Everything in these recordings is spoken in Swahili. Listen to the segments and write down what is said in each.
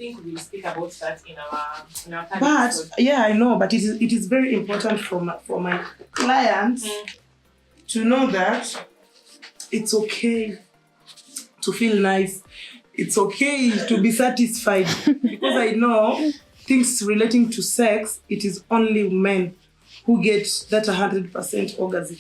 think we'll speak about that in our But episode. yeah, I know, but it is very important for my clients to know that it's okay to feel nice. It's okay to be satisfied. Because I know things relating to sex, it is only men who get that 100% orgasm.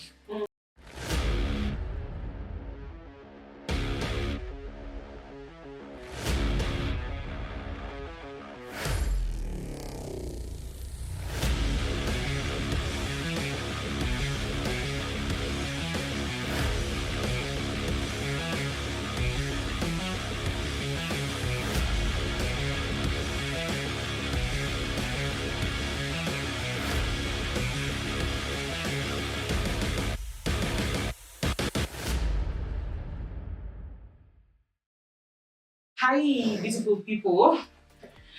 Hi, beautiful people.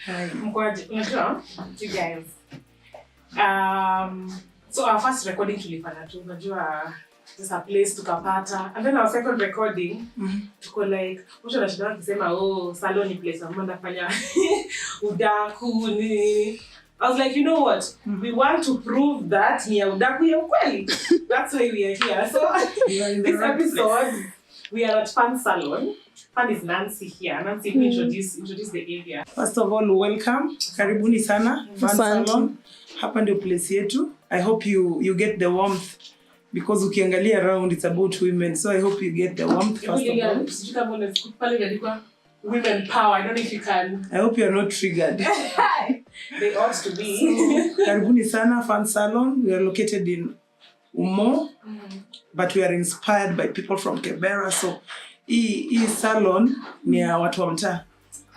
Hi. You guys. So our first recording tulifanya tu, unajua just a place tukapata, and then our second recording tuko like mtu anashinda akisema salon ni place ambapo nafanya udaku ni. I was like, you know what? We want to prove that ni udaku ya ukweli. That's why we are here. So this episode we are at FANS Salon. FANS is Nancy here. Nancy, introduce the area. First of all, welcome. Karibuni sana. FANS Salon. Hapa ndio place yetu. I hope you get the warmth because ukiangalia around it's about women. So I hope you get the warmth first of all. Women power. I don't know if you can. I hope you are not triggered. They ought to be. So, karibuni sana FANS Salon. We are located in Umo, but we are inspired by people from Kibera. So hii salon ni ya watu wa mtaa.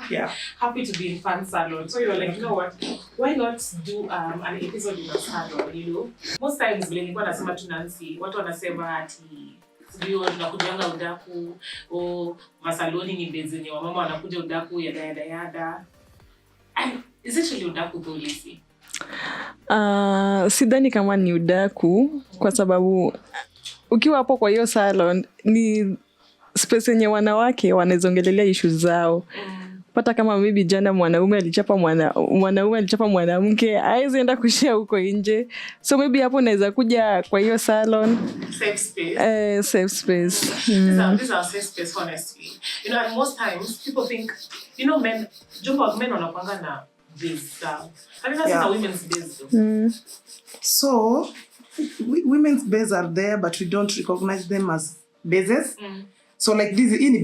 Yeah. Happy to be in FANS Salon. So you're like, you know what? Why not do an episode in a salon, you know? Most times vile nilikuwa nasema tu Nancy, watu wanasema ati sio tunakujanga udaku masaloni ni base ni wamama wanakuja udaku yada. And is it really udaku though, Lisi? Sidhani kama ni udaku kwa sababu ukiwa hapo kwa hiyo salon ni space yenye wanawake wanazongelelea issues zao. Pata kama maybe jana mwanaume alichapa mwanamke, haiwezi enda kushare huko nje. So maybe hapo naweza kuja kwa hiyo salon. Safe space. Safe space. These are safe space, honestly. You know, and most times people think, you know, men wanakuanga na base. I mean, that's not women's base though. So, women's base are there, but we don't recognize them as bases. So like this, ini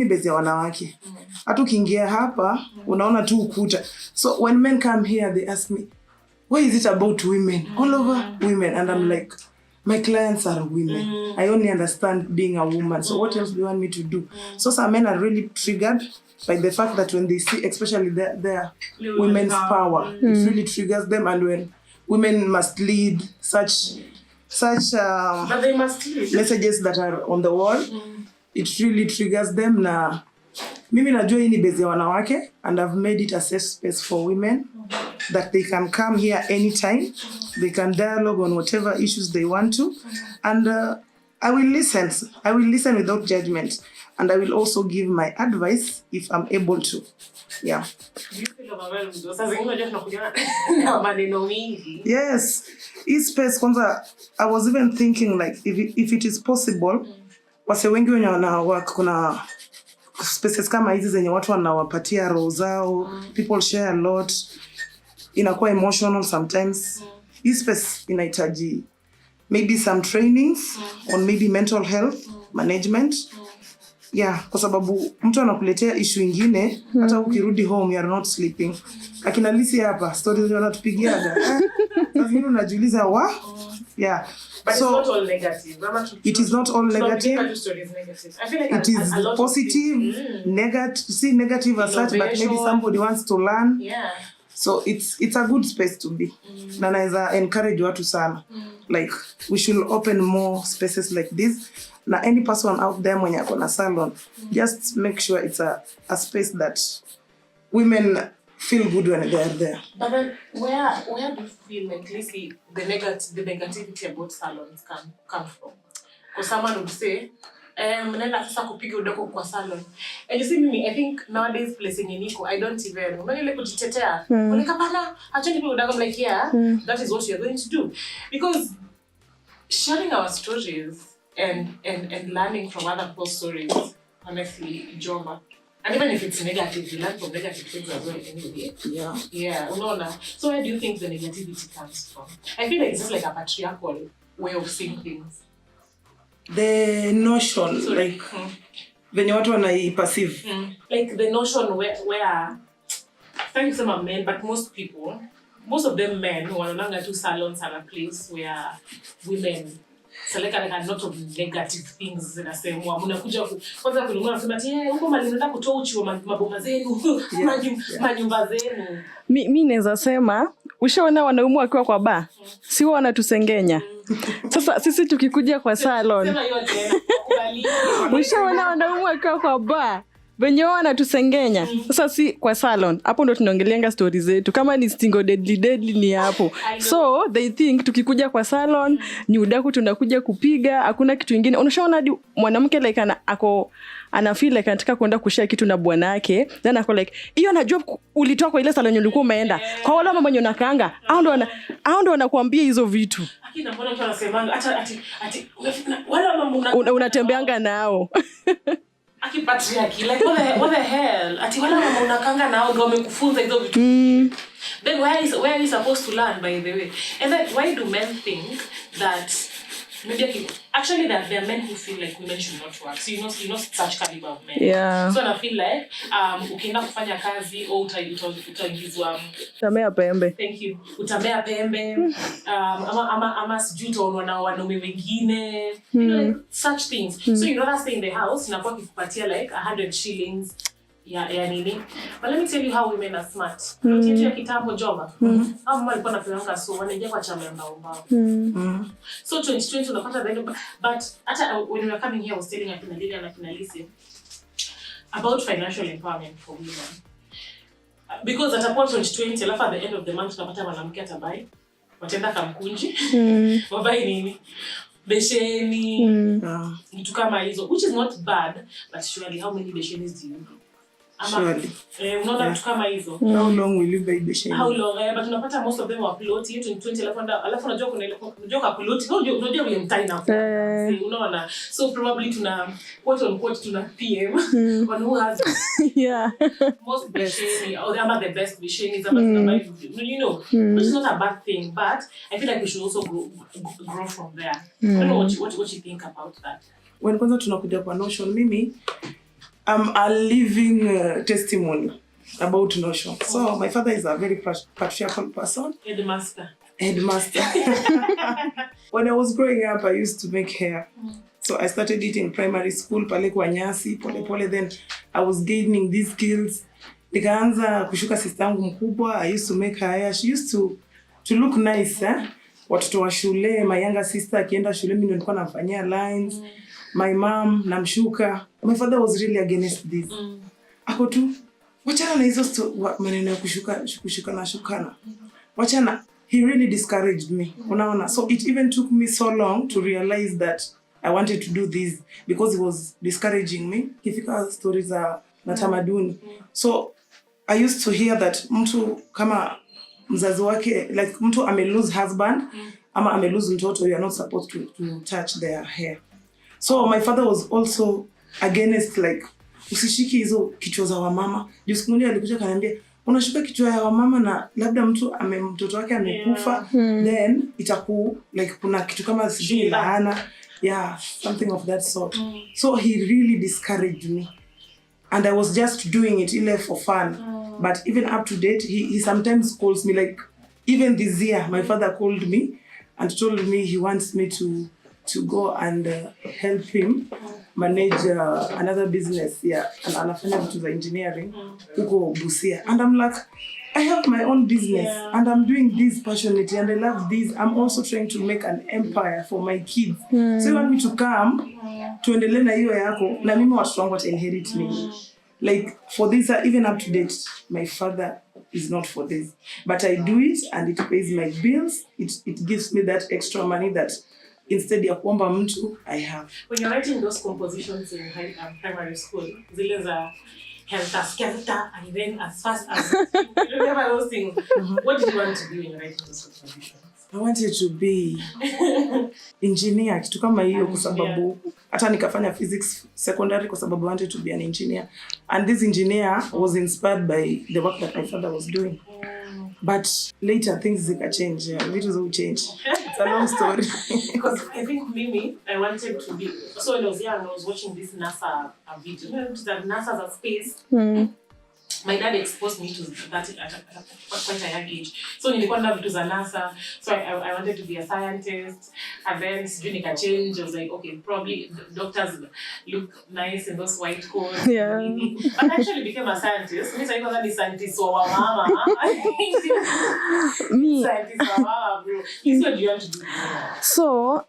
base ya wanawake. Hata ukiingia hapa, unaona tu ukuta. So when men come here, they ask me, why is it about women? All over women. And I'm like, my clients are women. I only understand being a woman. So what else do you want me to do? So some men are really triggered by the fact that when they see, especially their women's power, it really triggers them. And when women must lead such but they must lead. Messages that are on the wall, it really triggers them. Na mimi najua hii ni base ya wanawake, and I've made it a safe space for women that they can come here anytime. They can dialogue on whatever issues they want to, and I will listen without judgment, and I will also give my advice if I'm able to. Yeah. Yes. Hii space kwanza, I was even thinking like if it is possible, wase wengi wenye wanawake kuna spaces kama hizi zenye watu wanawapatia roho zao, people share a lot, inakuwa emotional sometimes. Hii space inahitaji maybe some trainings on maybe mental health management. Yeah, kwa sababu mtu anakuletea issue nyingine, hata ukirudi home you are not sleeping. Akina Lisi hapa stories wanatupigiaga. Sasa mimi unajiuliza yeah. But so, it's not all negative. It is not all negative. I feel like it is positive, negative as such, but maybe somebody wants to learn. Yeah. So it's a good space to be. Na naweza encourage watu sana. Like we should open more spaces like this. Na any person out there mwenye ako na salon, just make sure it's a space that women feel good when they are there. But then where do you feel like the negativity about salons come from? Because someone would say, Mnaenda sasa kupiga udako kwa salon. And you see me, I think nowadays placing in Nico, I don't even unanile kujitetea. Like hapana, acha nipe udako, like yeah, that is what you are going to do. Because sharing our stories and learning from other people's stories, honestly, Joma. And even if it's negative, you learn from negative things as well anyway. Yeah. Yeah, unaona. So where do you think the negativity comes from? I feel like it's just like a patriarchal way of seeing things. The notion, So, like, venye watu wanai-perceive. Like the notion where thank you so men, but most of them men wanaonanga tu salons are a place where women select like a lot of negative things zinasemwa. Mnakuja kwanza kununua nasema huko mali mnaenda kutoa uchi wa maboma zenu, manyumba zenu. Mimi naweza sema ushaona wanaume wakiwa kwa bar, si wao wanatusengenya. Sasa sisi tukikuja kwa salon. Sema hiyo tena kubali. Ushaona wanaume wakiwa kwa bar, wenye wao wanatusengenya. Sasa si kwa salon. Hapo ndo tunaongeleanga stories zetu. Kama ni single deadly ni hapo. So they think tukikuja kwa salon, ni udaku tunakuja kupiga, hakuna kitu kingine. Unashaona hadi mwanamke like ana feel like anataka kwenda kushare kitu na bwana yake, then ako like hiyo najua ulitoka kwa ile salon ulikuwa umeenda. Kwa wale mama wenye unakaanga, hao ndo wanakuambia hizo vitu. Akina mbona mtu anasemanga ati wale mama unatembeanga nao. Akipatriarchy, like what the hell? Ati wala mama unakanga nao ndio wamekufunza hizo vitu. Then where are you supposed to learn, by the way? And then why do men think that maybe actually that there are men who feel like women should not work? So you know such caliber of men. Yeah. So I feel like ukienda kufanya kazi au utaingizwa Utamea pembe. Thank you. Utamea pembe. Ama sijui utaonwa na wanaume wengine. You know, like such things. So you rather stay in the house na kwa kikupatia like 100 shillings. Ya nini. But let me tell you how women are smart. Kitu ya kitambo Joma. Au mama alikuwa anapeanga so wanaingia kwa chama ya mbao. So 2020 unapata the but hata when we were coming here I was telling akina Lily and akina Lisi about financial empowerment for women. Because at a point 2020 alafu at the end of the month tunapata mwanamke atabai. Watenda kamkunji. Wabai nini? Besheni. Vitu kama hizo, which is not bad, but surely how many beshenis do you do? Surely. Unaona vitu kama hizo. How long will you buy the shame? How long? But tunapata most of them were upload hiyo 2020 alafu unajua kuna ile unajua upload unajua vile mtani na unaona. So probably tuna quote on quote tuna PM on who has most besheni or the best besheni ama you know, which is not a bad thing, but I feel like we should also grow from there. I don't know what you think about that. When kwanza tunakuja kwa notion, mimi I'm a living testimony about notion. So my father is a very patriarchal person. Headmaster. When I was growing up, I used to make hair. So I started it in primary school, pale kwa nyasi, pole. Then I was gaining these skills. Nikaanza kushuka sister yangu mkubwa. I used to make her hair. She used to look nice. Watoto wa shule, my younger sister akienda shule mimi nilikuwa namfanyia lines. My mom namshuka. My father was really against this. Ako tu wachana na hizo maneno ya kushuka na shukana. Wachana. He really discouraged me. Unaona? So it even took me so long to realize that I wanted to do this because he was discouraging me. Kifika stories za tamaduni. So I used to hear that mtu kama mzazi wake, like mtu lose husband ama lose mtoto, you are not supposed to touch their hair. So my father was also against like usishiki hizo kichwa za wamama. Siku moja alikuja kaniambia unashuka kichwa ya wamama na labda mtoto wake amekufa, then itaku like kuna kitu kama sijui laana, something of that sort. So he really discouraged me. And I was just doing it ile for fun. But even up to date, he sometimes calls me, like even this year, my father called me and told me he wants me to go and help him manage another business. And anafanya vitu za engineering huko Busia. And I'm like, I have my own business and I'm doing this passionately and I love this. I'm also trying to make an empire for my kids. So you want me to come tuendelee na hiyo yako na mimi watu wangu inherit me. Like for this, even up to date, my father is not for this. But I do it and it pays my bills. It gives me that extra money that instead ya kuomba mtu I have. When you're writing those compositions in primary school, zile za helter-skelter, and then as fast as you remember those things. What did you want to be when you're writing those compositions? I wanted to be engineer, kitu kama hiyo, kwa sababu hata nikafanya physics secondary kwa sababu I wanted to be an engineer, and this engineer was inspired by the work that my father was doing. But later things change. Vitu will change. It's a long story. Because I think Mimi, I wanted to be. So when I was young, I was watching this NASA video. You know, that NASA's a space. My dad exposed me to that at quite a young age. So nilikuwa na vitu za NASA. So I wanted to be a scientist. And then sijui change. I was like, okay, probably doctors look nice in those white coats. Yeah. But I actually became a scientist. Mimi sasa niko scientist wa mama. Me. Scientist wa mama, bro. This what you want to do. So,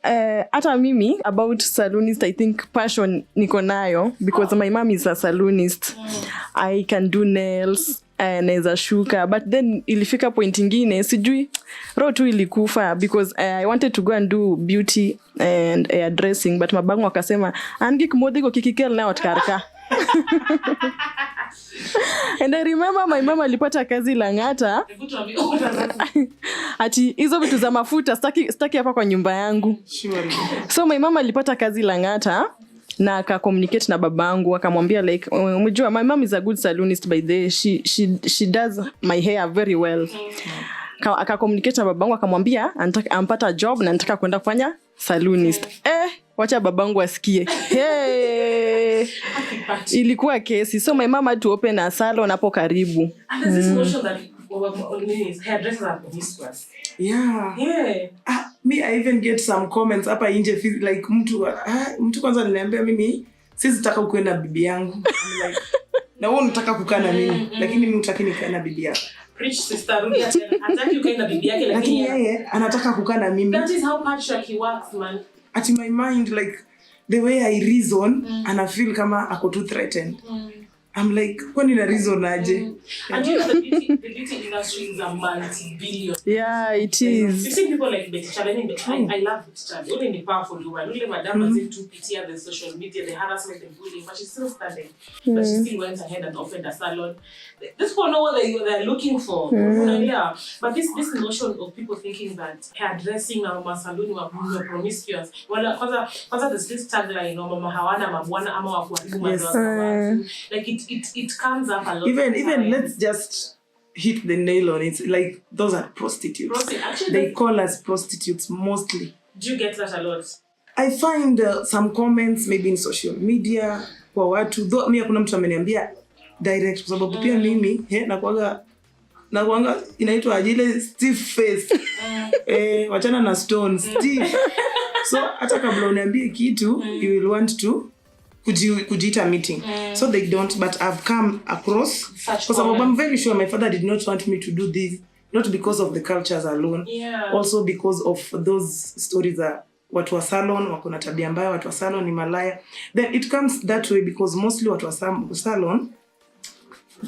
hata mimi about salonist, I think passion niko nayo because my mom is a salonist. I can do nails, naeza shuka, but then ilifika point ingine sijui roho tu ilikufa because I wanted to go and do beauty and hairdressing, but mabangu wakasema angi kumodhigo kikikel na watkarka. And I remember my mama alipata kazi Lang'ata. Ati hizo vitu za mafuta staki hapa kwa nyumba yangu. So my mama alipata kazi Lang'ata na aka communicate na babangu akamwambia like umejua my mom is a good salonist by the way. She does my hair very well. Aka communicate na babangu akamwambia ampata job na nataka kwenda kufanya salonist. Wacha babangu asikie. Hey. Ilikuwa kesi. So my mama to open a salon hapo karibu. And there's this notion that hairdressers are promiscuous. Yeah. Yeah. Me, I even get some comments hapa nje like mtu kwanza ananiambia mimi sisi taka kuenda bibi yangu. I'm like, na wewe unataka kukaa na mimi lakini mimi utaki nikae na bibi yako. Preach sisterhood. Hataki ukae na bibi yake lakini yeye anataka kukaa na mimi. That is how patriarchy works, man. At my mind, like the way I reason and I feel kama ako too threatened. I'm like, kwani na reason aje? And you know the beauty industry is a multi-billion. Yeah, it is. You see people like Betty Challenge. I love Betty Challenge. Only in the powerful woman. Only Madame was into PTR, the social media, the harassment and bullying, but she's still standing. But she still went ahead and opened a salon. These people know what they're looking for. Yeah. But this notion of people thinking that hairdressing or salon were promiscuous. Well, kwanza there's this tagline, mama hawana mabwana ama wakuharibu madoa. Like it comes up a lot. Even let's just hit the nail on it. Like those are prostitutes. Actually, they call us prostitutes mostly. Do you get that a lot? I find some comments maybe in social media kwa watu. Though mimi kuna mtu ameniambia direct kwa sababu pia mimi nakuanga inaitwa ajile stiff face. Wachana na stone stiff. So hata kabla uniambie kitu you will want to kujiita meeting. So they don't, but I've come across because I'm very sure my father did not want me to do this, not because of the cultures alone, also because of those stories that watu wa salon wako na tabia mbaya, watu wa salon ni malaya. Then it comes that way because mostly watu wa salon,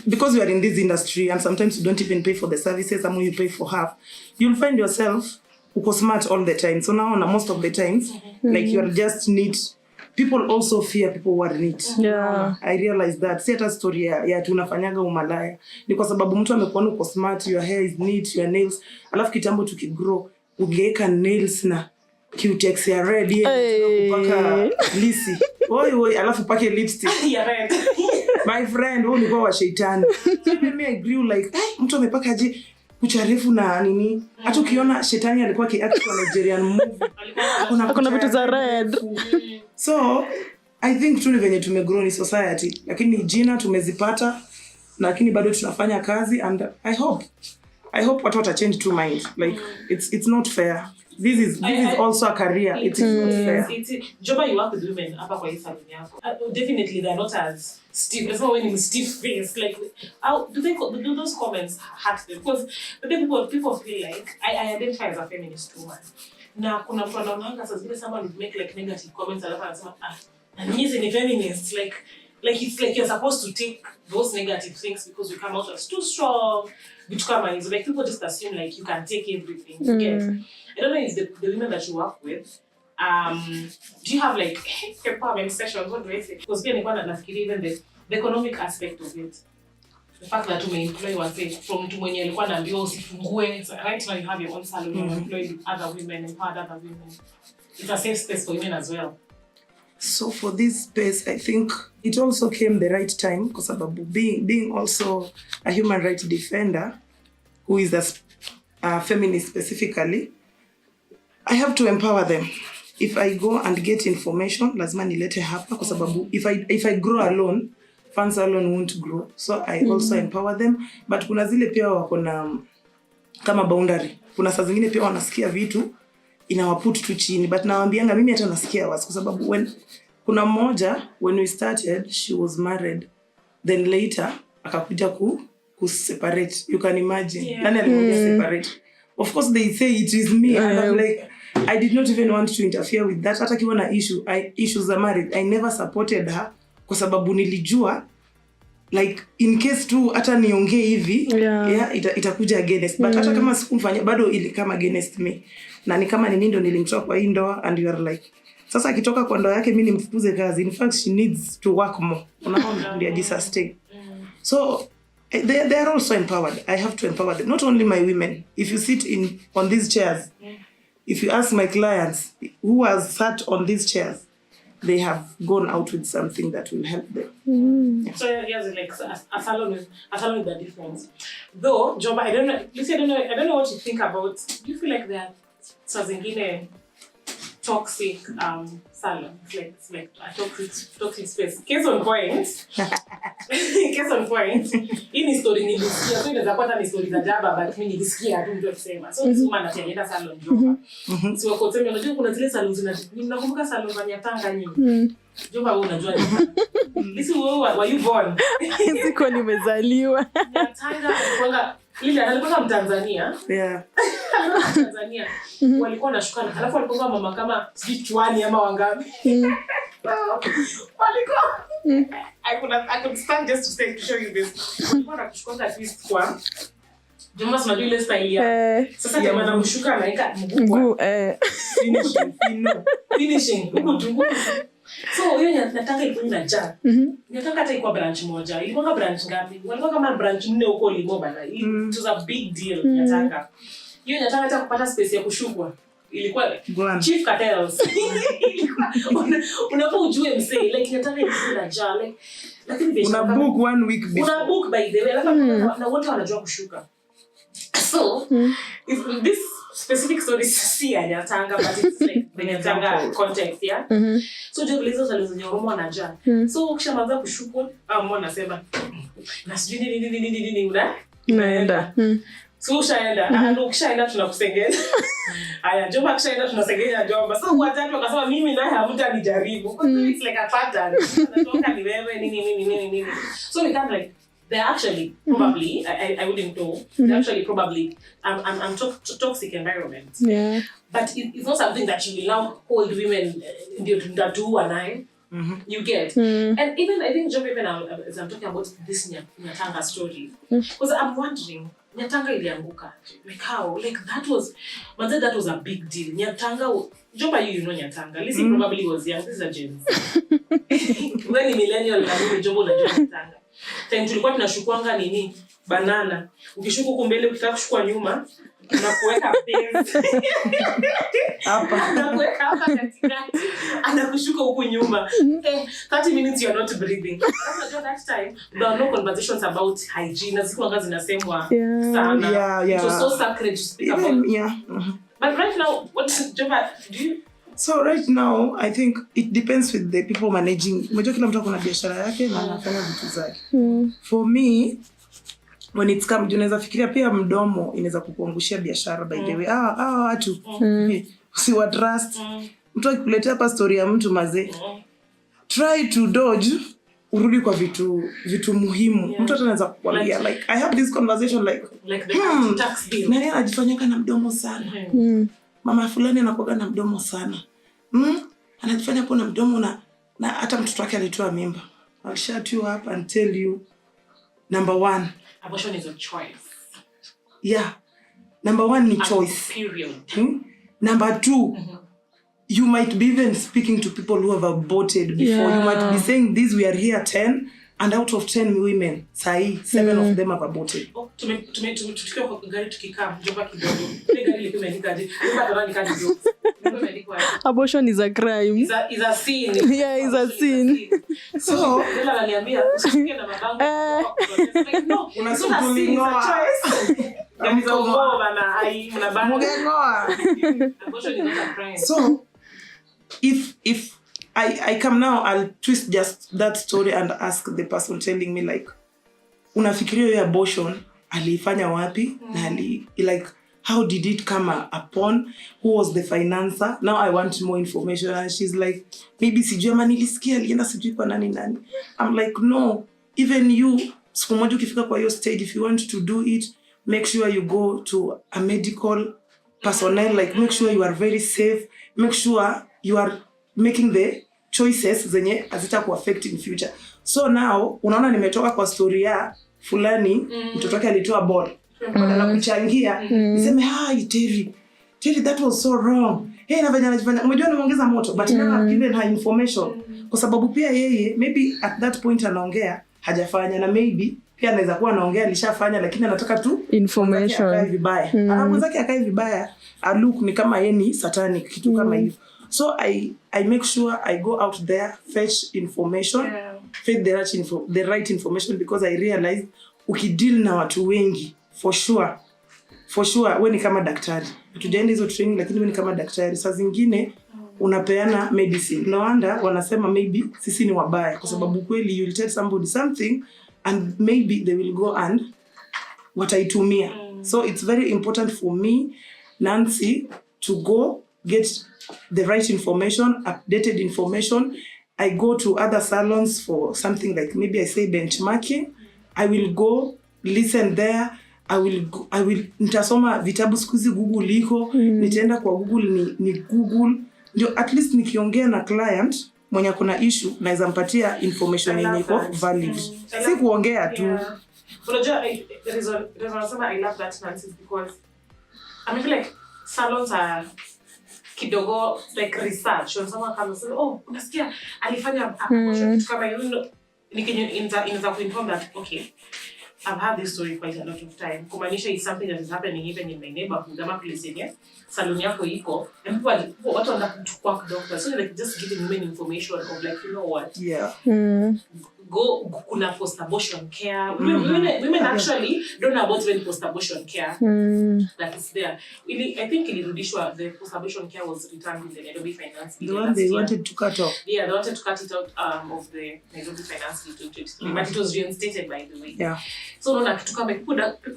because you are in this industry and sometimes you don't even pay for the services, and when you pay for half, you'll find yourself uko smart all the time. So now most of the times like you are just neat. People also fear people who are neat. Yeah. I realize that. Si hata story ya tunafanyaga umalaya. Ni kwa sababu mtu amekuona uko smart, your hair is neat, your nails. Alafu kitambo tukigrow, ungeweka nails na cutex ya red. Kupaka lisi. Oi, alafu pake lipstick. Ya red. My friend, wewe ulikuwa wa shetani. So mimi I grew like, mtu amepaka aje kucharefu na nini? Hata ukiona shetani alikuwa akiact kwa Nigerian movie. Kuna vitu za red. So, I think tu ni venye tumegrow ni society. Lakini jina tumezipata, lakini bado tunafanya kazi, and I hope watu wata change to mind. Like, it's not fair. This is also a career. It is not fair. Joba, you work with women hapa kwa hii salon yako. Definitely they're not as stiff. There's no one in stiff face. Like, how do those comments hurt them? Because people feel like I identify as a feminist woman. Na kuna mtu anaonanga sasa vile someone would make like negative comments alafu anasema and he's a feminist, like it's like you're supposed to take those negative things because you come out as too strong, which come and like people just assume like you can take everything. You get? I don't know if the women that you work with do you have like empowerment sessions? What do I say? Because pia nilikuwa nafikiri even the economic aspect of it. The fact that umeemploy wase from mtu mwenye alikuwa anaambiwa usifungue. So right now you have your own salon, you're employed with other women, empowered other women. It's a safe space for women as well. So for this space, I think it also came the right time because being also a human rights defender who is a feminist specifically, I have to empower them. If I go and get information, lazima nilete hapa kwa sababu if I grow alone, FANS Salon won't grow. So I also empower them. But kuna zile pia wako na kama boundary. Kuna saa zingine pia wanasikia vitu inawaput tu chini. But nawaambianga mimi hata nasikia wasi kwa sababu kuna mmoja when we started she was married. Then later akakuja ku separate. You can imagine. Yeah. Nani alimwambia separate? Of course they say it is me and I'm like I did not even want to interfere with that. Hata kiwa na issues za marriage, I never supported her kwa sababu nilijua like in case tu hata niongee hivi itakuja against but hata kama sikumfanyia bado ili kama against me na ni kama nini ndo nilimtoa kwa hii ndoa and you are like sasa akitoka kwa ndoa yake mimi nimfukuze kazi. In fact she needs to work more. Unaona ndio ajisustain. So they are also empowered. I have to empower them. Not only my women. If you sit on these chairs, if you ask my clients who has sat on these chairs, they have gone out with something that will help them. Yeah. So here's like a salon with a difference. Though, Joba, I don't know what you think about. Do you feel like there are zingine toxic salon? It's like a toxic space. Case on point. Hii ni story nilisikia. So inaweza kuwa ni story za jaba but mimi nilisikia tu ndio kusema. So msuma anaenda salon Joba. Si wako tena unajua kuna zile salon nakumbuka salon za Nyatanga nyingi. Joba wewe unajua nini? Listen were you born? Siko nimezaliwa. Nyatanga alikuwa Lila alikuwa Mtanzania. Yeah. Tanzania. Walikuwa wanashukana. Alafu walikuwa mama kama sijui chwani ama wangapi. Walikuwa I could stand just to show you this. Walikuwa wanashukana at least kwa Juma tunajua ile style ya. Sasa jamaa anamshuka anaweka mguu. Finishing. So hiyo nataka ilikuwa inajaa. Nataka hata ikuwa branch moja. Ilikuwa branch ngapi? Walikuwa kama branch 4 huko Limo bana. It was a big deal nataka. Hiyo nataka hata kupata space ya kushukwa. Ilikuwa chief cartels. Ilikuwa unapo ujue msee like nataka ilikuwa inajaa like lakini una book 1 week before. Una book by the way na wote wanajua kushuka. So if this specific story si ya Nyatanga but it's like the Nyatanga context yeah. So juggles zenye Oromo wanajaa. So ukishaanza kushukwa mama anasema na sijui nini unaenda. So ushaenda ukishaenda tunakusengenya. Aya Jomba kishaenda tunasengenya Jomba. So watatu wakasema mimi naye hamutanijaribu. It's like a pattern. Natoka ni wewe nini. So we can't like they're actually probably I wouldn't know. They're actually probably toxic environment. Yeah. But it's not something that you will now hold women that do and I. You get. And even I think Job even as I'm talking about this Nyatanga story. Because I'm wondering Nyatanga ilianguka. Like how? Like that was a big deal. Nyatanga Joba you know Nyatanga. Lizzie probably was young. This is a Gen Z. When ni millennial na mimi Jobo unajua Nyatanga. Time tulikuwa tunashukwanga nini? Banana. Ukishuka huko mbele ukitaka kushukwa nyuma na kuweka pens. Hapa. Na kuweka hapa katikati. Anakushuka huko nyuma. 30 minutes you are not breathing. Unajua that time there are no conversations about hygiene. Zikuanga zinasemwa sana. Yeah. It was so sacred to speak about. Yeah. But right now, Joba, do you? So right now, I think it depends with the people managing. Unajua kila mtu kuna biashara yake na anafanya vitu zake. For me, when it's come, unaweza fikiria pia mdomo inaweza kukuangushia biashara by the way. Watu usiwa trust. Mtu akikuletea hapa story ya mtu mazee. Try to dodge urudi kwa vitu muhimu. Mtu anaweza kukwambia like I have this conversation like the tax bill. Nani anajifanyaka na mdomo sana. Mama fulani anakuwa na mdomo sana. Anajifanya hapo na mdomo na hata mtoto wake alitoa mimba. I'll shut you up and tell you number 1 abortion is a choice. Yeah. Number 1 ni choice. Period. Number 2 you might be even speaking to people who have aborted before. You might be saying this, we are here 10, and out of 10 women, sahi 7 of them have aborted. Tukiwa kwa gari tukikaa mjomba kidogo. Ile gari ilikuwa imeandikaje? Ilikuwa ndani kaji jokes. Ilikuwa imeandikwa abortion is a crime. Is a sin. Yeah, is a sin. So, ndio ananiambia usikie na mabango. No, unasutulingoa. Ndio bana ai mnabango. Mugengoa. Abortion is not a crime. So, if I come now, I'll twist just that story and ask the person telling me like, unafikiria hiyo abortion alifanya wapi na like how did it come upon, who was the financer? Now I want more information. And she's like, maybe sijui ama nilisikia alienda sijui kwa nani. I'm like, no, even you siku moja ukifika kwa hiyo stage, if you want to do it, make sure you go to a medical personnel, like make sure you are very safe, make sure you are making the choices zenye hazita kuaffect in future. So now unaona nimetoka kwa story ya fulani mtoto wake alitoa ball badala kuchangia niseme Terry that was so wrong, nafanya unajua nimeongeza moto, but never have given her information kwa sababu pia yeye maybe at that point anaongea hajafanya, na maybe pia anaweza kuwa anaongea alishafanya lakini anataka tu information akae vibaya. Mwenzake akae vibaya look ni kama yeye ni satanic kitu kama hivyo. So I make sure I go out there, fetch information, fetch the right information, because I realize ukideal na watu wengi for sure wewe ni kama daktari. Tujaenda hizo training lakini wewe ni kama daktari. Saa zingine unapeana medicine. No wonder wanasema maybe sisi ni wabaya kwa sababu kweli you will tell somebody something and maybe they will go and wataitumia. So it's very important for me, Nancy, to go get the right information, updated information. I go to other salons for something like maybe I say benchmarking. I will go listen there. I will nitasoma vitabu sikuzi Google liko, nitaenda kwa Google ni Google. Ndio at least nikiongea na client mwenye kuna issue naweza mpatia information yenye iko valid. Si kuongea tu. Unajua there is I love that Nancy because I feel like salons are kidogo like research. Unasema kama unasikia alifanya abortion kama inaweza kuinform that okay, I've had this story quite a lot of time. Kumaanisha is something that is happening even in my neighborhood. Ama place yenye salon yako iko. And watu wanachukua doctor. So like just giving women information of like, you know what? Yeah. Go kuna post-abortion care. Women actually don't know about even post-abortion care. That is there. I think the post-abortion care was returned in the Nairobi Finance Bill. The one they wanted to cut off. Yeah, they wanted to cut it out of the Nairobi Finance Bill 2023. But it was reinstated by the way. Yeah. So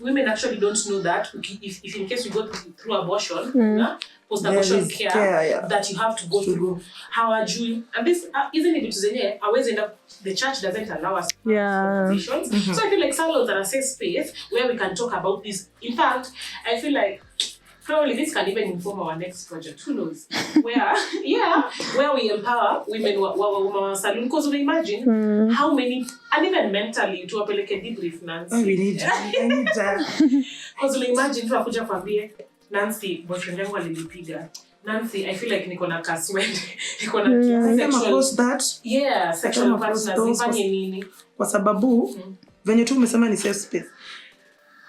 women actually don't know that if in case you go through abortion, post-abortion care that you have to go through. How are you? And this isn't it to always end up the church doesn't allow us positions. So I feel like salons are a safe space where we can talk about this. In fact, I feel like probably this can even inform our next project. Who knows? Where we empower women wa salon. Because we imagine how many, and even mentally, to apeleke debrief Nancy. I need that. Because we imagine tunakuja kwambie Nancy, boyfriend yangu alinipiga. Nancy, I feel like niko na kaswende. Niko na sexual that. Yeah, sexual partners nifanye nini? Kwa sababu venye tu umesema ni safe space.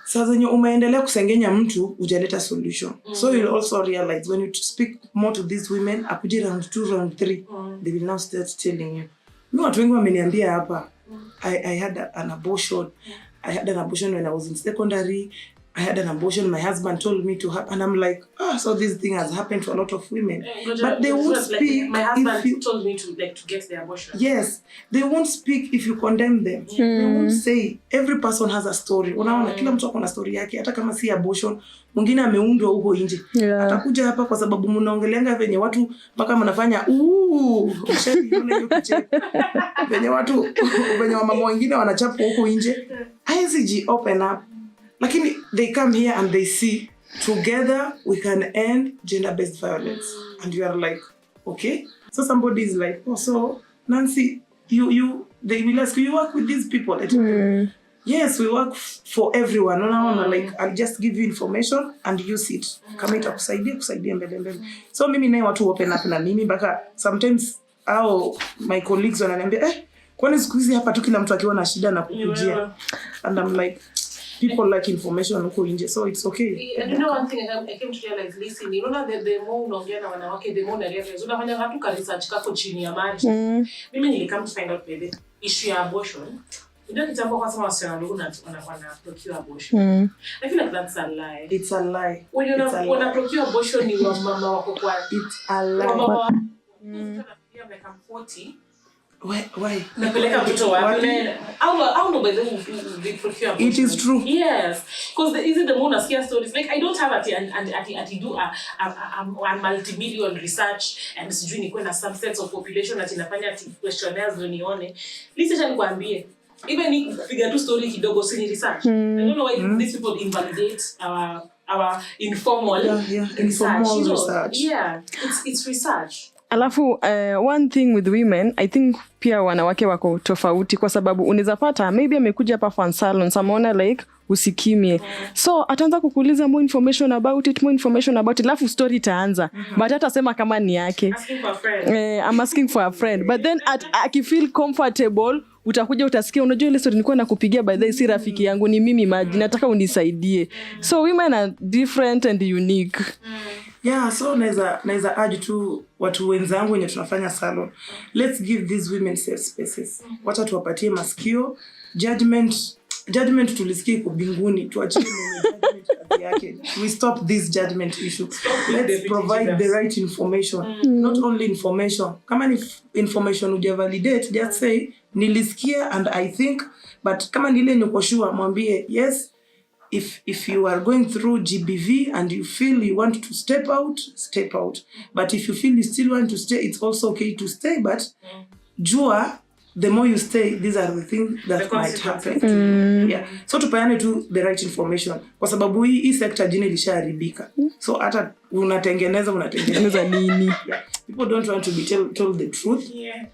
Sasa zenye umeendelea kusengenya mtu hujaleta solution. So you'll also realize when you speak more to these women, akuje round 2, round 3, they will now start telling you. Mimi watu wengi wameniambia hapa, I had an abortion. I had an abortion when I was in secondary. I had an abortion, my husband told me to have, and I'm like, so this thing has happened to a lot of women. But they won't speak. Like, my husband told me to get the abortion. Yes, they won't speak if you condemn them. They won't say. Every person has a story. Unaona kila mtu akona story yake, hata kama si abortion, mwingine ameundwa huko nje. Atakuja hapa kwa sababu mnaongeleanga venye watu mpaka mnafanya msheni yule hiyo kicheko. Venye watu venye mama wengine wanachapwa huko nje. ICG open up. Lakini they come here and they see together we can end gender-based violence. And you are like, okay. So somebody is like, so Nancy, they will ask you work with these people. Yes, we work for everyone. Unaona, like I'll just give you information and use it. Kama itakusaidia mbele. So mimi naye watu open up na mimi mpaka sometimes my colleagues wananiambia kwani siku hizi hapa tu kila mtu akiwa na shida na kukujia. And I'm like, people like information huko nje, so it's okay. And you know one thing I came to realize, listen, you know the more unaongea na wanawake, the more realize unafanya hatu ka research kako chini ya maji. Mimi nilikam to find out the issue ya abortion. Ndio kitambo kwa sababu wasichana wadogo wana procure abortion. I feel like that's a lie. It's a lie. When you procure abortion ni wa mama wako kwa it's a lie. Mama miaka 40. Why? Napeleka mtoto wapi? Au ndo by the way procure abortion. It is true. Yes. Because is it the more scare stories? Like I don't have at do a multi-million research and sijui ni kwenda subsets of population ati nafanya questionnaires ndio nione. Listen nikwambie. Even ni kupiga tu story kidogo si research. I don't know why these people invalidate our informal research. Yeah, it's research. Alafu one thing with women, I think pia wanawake wako tofauti kwa sababu unaweza pata maybe amekuja hapa FANS Salon, ameona like usikimie. So ataanza kukuuliza more information about it, alafu story itaanza. But hata sema kama ni yake. Asking for a friend. I'm asking for a friend. But then akifeel comfortable, utakuja utasikia unajua ile story nilikuwa nakupigia by the way si rafiki yangu ni mimi maji nataka unisaidie. So women are different and unique. Yeah, so naweza urge tu watu wenzangu wenye tunafanya salon. Let's give these women safe spaces. Wacha tuwapatie masikio. Judgment tulisikia iko binguni. Tuachie judgment kazi yake. We stop this judgment issue. Let's provide the right information. Not only information. Kama ni information ujavalidate, just say nilisikia and I think, but kama nile niko sure mwambie yes. If you are going through GBV and you feel you want to step out. But if you feel you still want to stay, it's also okay to stay. But jua, the more you stay, these are the things that might happen. Yeah. So tupeane tu the right information. Kwa sababu hii sector jina ilishaharibika. So hata unatengeneza nini? Yeah. People don't want to be told the truth. Yeah.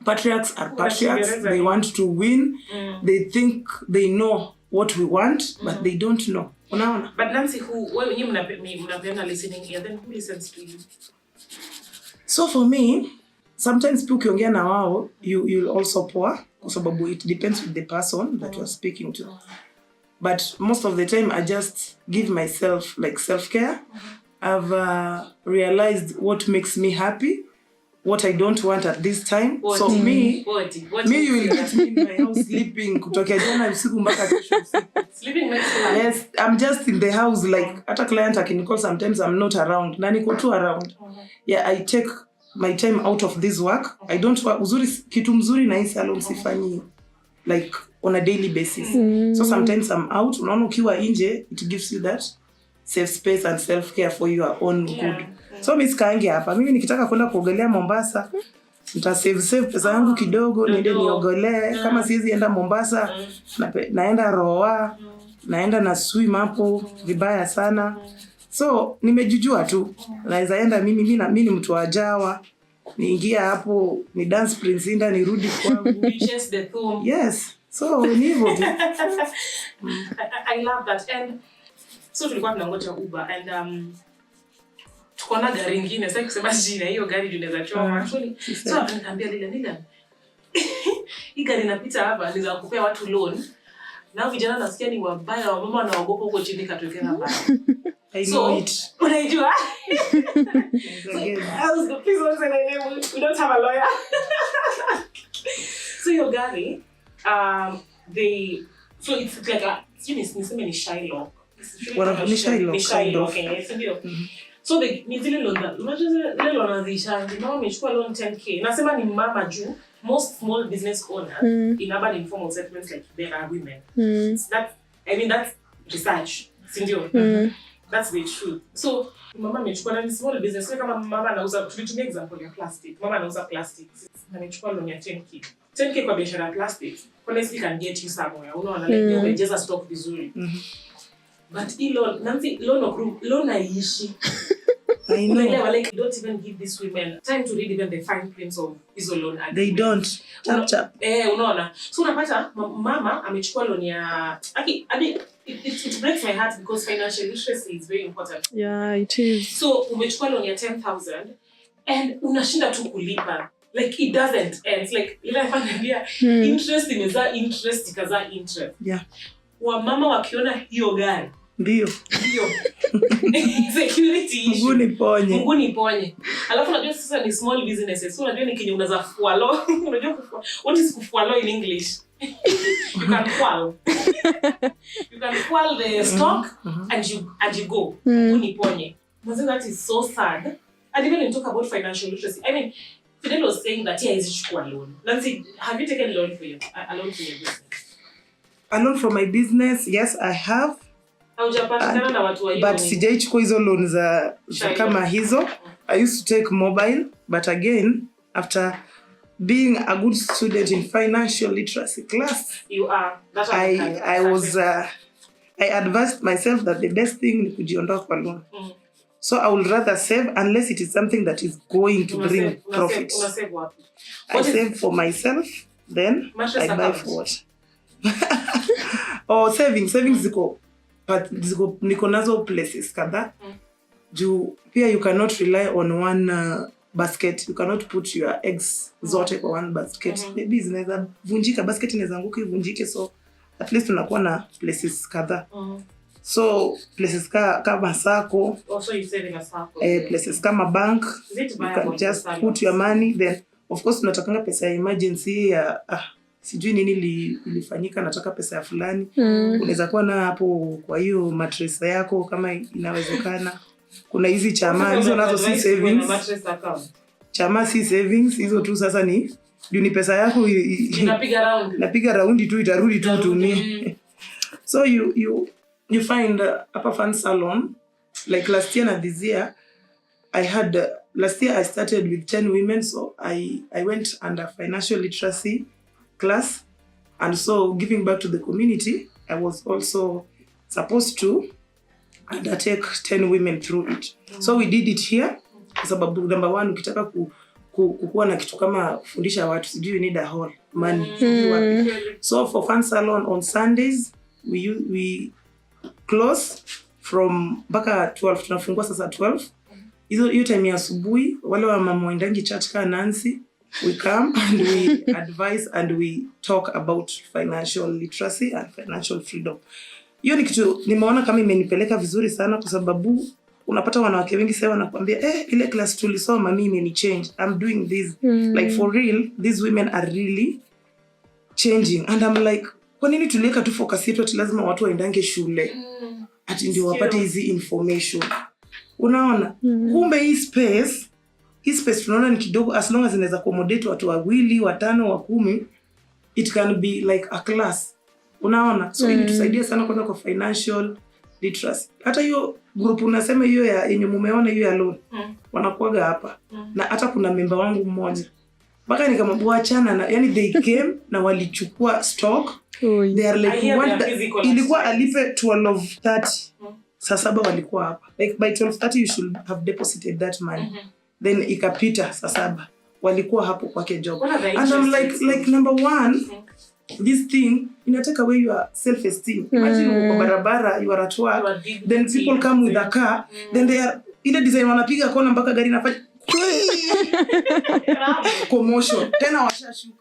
Patriarchs are patriarchs. They want to win. They think they know what we want, but they don't know. Unaona? But Nancy, when you mnapeana listening here, then who listens to you? So for me, sometimes people ukiongea na wao, you'll also pour, kwa sababu it depends with the person that you're speaking to. But most of the time, I just give myself like self-care. I've realized what makes me happy, what I don't want at this time. So me you will get me in my house sleeping kutokea jana usiku mpaka kesho usiku. Sleeping makes you happy. Yes, I'm just in the house like hata client akinicall sometimes I'm not around. Na niko tu around. Yeah, I take my time out of this work. I don't work kitu mzuri na hii salon sifanyi like on a daily basis. So sometimes I'm out. Unaona ukiwa nje it gives you that safe space and self-care for your own good. So mimi sikaangi hapa. Mimi nikitaka kwenda kuogelea Mombasa, save pesa yangu kidogo niende niogelee. Kama siwezi enda Mombasa, naenda Roa, naenda na swim hapo vibaya sana. So nimejijua tu. Naweza enda mimi ni mtu wa Jawa. Niingia hapo, ni dance prince inda nirudi kwangu. Just the thumb. Yes. So ni hivyo tu. I love that. And so tulikuwa tunangoja Uber and tukaona gari nyingine sasa kusema jina hiyo gari tunaweza choma actually. So nikamwambia Lila hii gari inapita hapa niza kupea watu loan. Na vijana nasikia ni wabaya wa mama wanaogopa huko chini katokea hapa. I know it. Unajua? Please don't say my name. We don't have a lawyer. So your gari so it's like a niseme ni Shylock. Ni Shylock. So ni zile loan. Unajua zile loan anazisha. Mama amechukua loan 10k. Nasema ni mama juu. Most small business owners in urban informal settlements like there are women. That's research. Sindio? That's the truth. So mama amechukua na small business. So kama mama anauza, tulitumia example ya plastic. Mama anauza plastics. Amechukua loan ya 10k. 10k kwa biashara ya plastics. Honestly can get you somewhere. Unaona like umejaza stock vizuri. But loan Nancy loan haiishi. I know. Like you don't even give these women time to read even the fine prints of hizo loan agreement. They don't. Chap. Unaona. So unapata mama amechukua loan ya it breaks my heart because financial literacy is very important. Yeah, it is. So umechukua loan ya 10,000 and unashinda tu kulipa. Like it doesn't end. Like ile nakwambia interest imezaa interest ikazaa interest. Yeah. Wamama wakiona hiyo gari Ndio. Security issue. Mungu niponye. Alafu unajua sasa ni small businesses. So unajua ni kenye unaweza fualo. Unajua kufua. What is kufualo in English? You can fual. You can fual the stock and you go. Mungu niponye. That is so sad. And even when you talk about financial literacy, I mean, Fidel was saying that he is chukua loan. Nancy, have you taken a loan for your business? A loan for my business? Yes, I have. But sijaichukua hizo loan za kama hizo. I used to take mobile, but again, after being a good student in financial literacy class, you are. I advised myself that the best thing ni kujiondoa kwa loan. So I would rather save unless it is something that is going to bring profit. I save for myself, then I buy for what? Or savings ziko. But niko nazo places kadhaa. Pia you cannot rely on one basket. You cannot put your eggs zote kwa one basket. Maybe zinaweza vunjika, basket inaweza anguka ivunjike, so at least unakuwa na places kadhaa. So places kama sako, also you save in a sako. Places kama bank, you can just put your money. Then of course unatakanga pesa ya emergency ya sijui nini ilifanyika, nataka pesa ya fulani. Unaweza kuwa na hapo kwa hiyo mattress yako kama inawezekana. Kuna hizi chama hizo nazo si savings. Chama si savings, hizo tu sasa ni pesa yako inapiga round tu itarudi tu tumie. So you find hapa FANS Salon, like last year and this year, last year I started with 10 women, so I went under financial literacy class, and so giving back to the community, I was also supposed to undertake 10 women through it. So we did it here, kwa sababu number one, ukitaka kukuwa na kitu kama kufundisha watu, you need a whole money. So for FANS Salon on Sundays, we close from mpaka 12, tunafungua sasa 12. Hiyo time ya asubuhi, wale wa mama waendangi church ka Nancy, we come and we advise and we talk about financial literacy and financial freedom. Hiyo ni kitu nimeona kama imenipeleka vizuri sana, kwa sababu unapata wanawake wengi sasa wanakuambia ile class tulisoma mimi ni change, I'm doing this. Like for real, these women are really changing, and I'm like, kwa nini tuliweka tu focus yetu ati lazima watu waendange shule ati ndio wapate hizi information? Unaona? Kumbe hii space tunaona ni kidogo, as long as inaweza accommodate watu 2, 5, 10, it can be like a class. Unaona? So ilitusaidia sana kwanza kwa financial literacy. Hata hiyo group unasema hiyo ya yenye mumeona hiyo ya loan, wanakuaga hapa. Na hata kuna member wangu mmoja, mpaka nikamwambia achana na, yani they came na walichukua stock. They are like ilikuwa alipe 12:30. Saa 7 walikuwa hapa. Like by 12:30 you should have deposited that money. Then ikapita saa 7 walikuwa hapo kwake job. And I'm like number one, this thing inataka away your self esteem. Imagine uko barabara, you are at work, then people come with a car, then they are ile design wanapiga kona mpaka gari inafanya commotion, tena washashuka.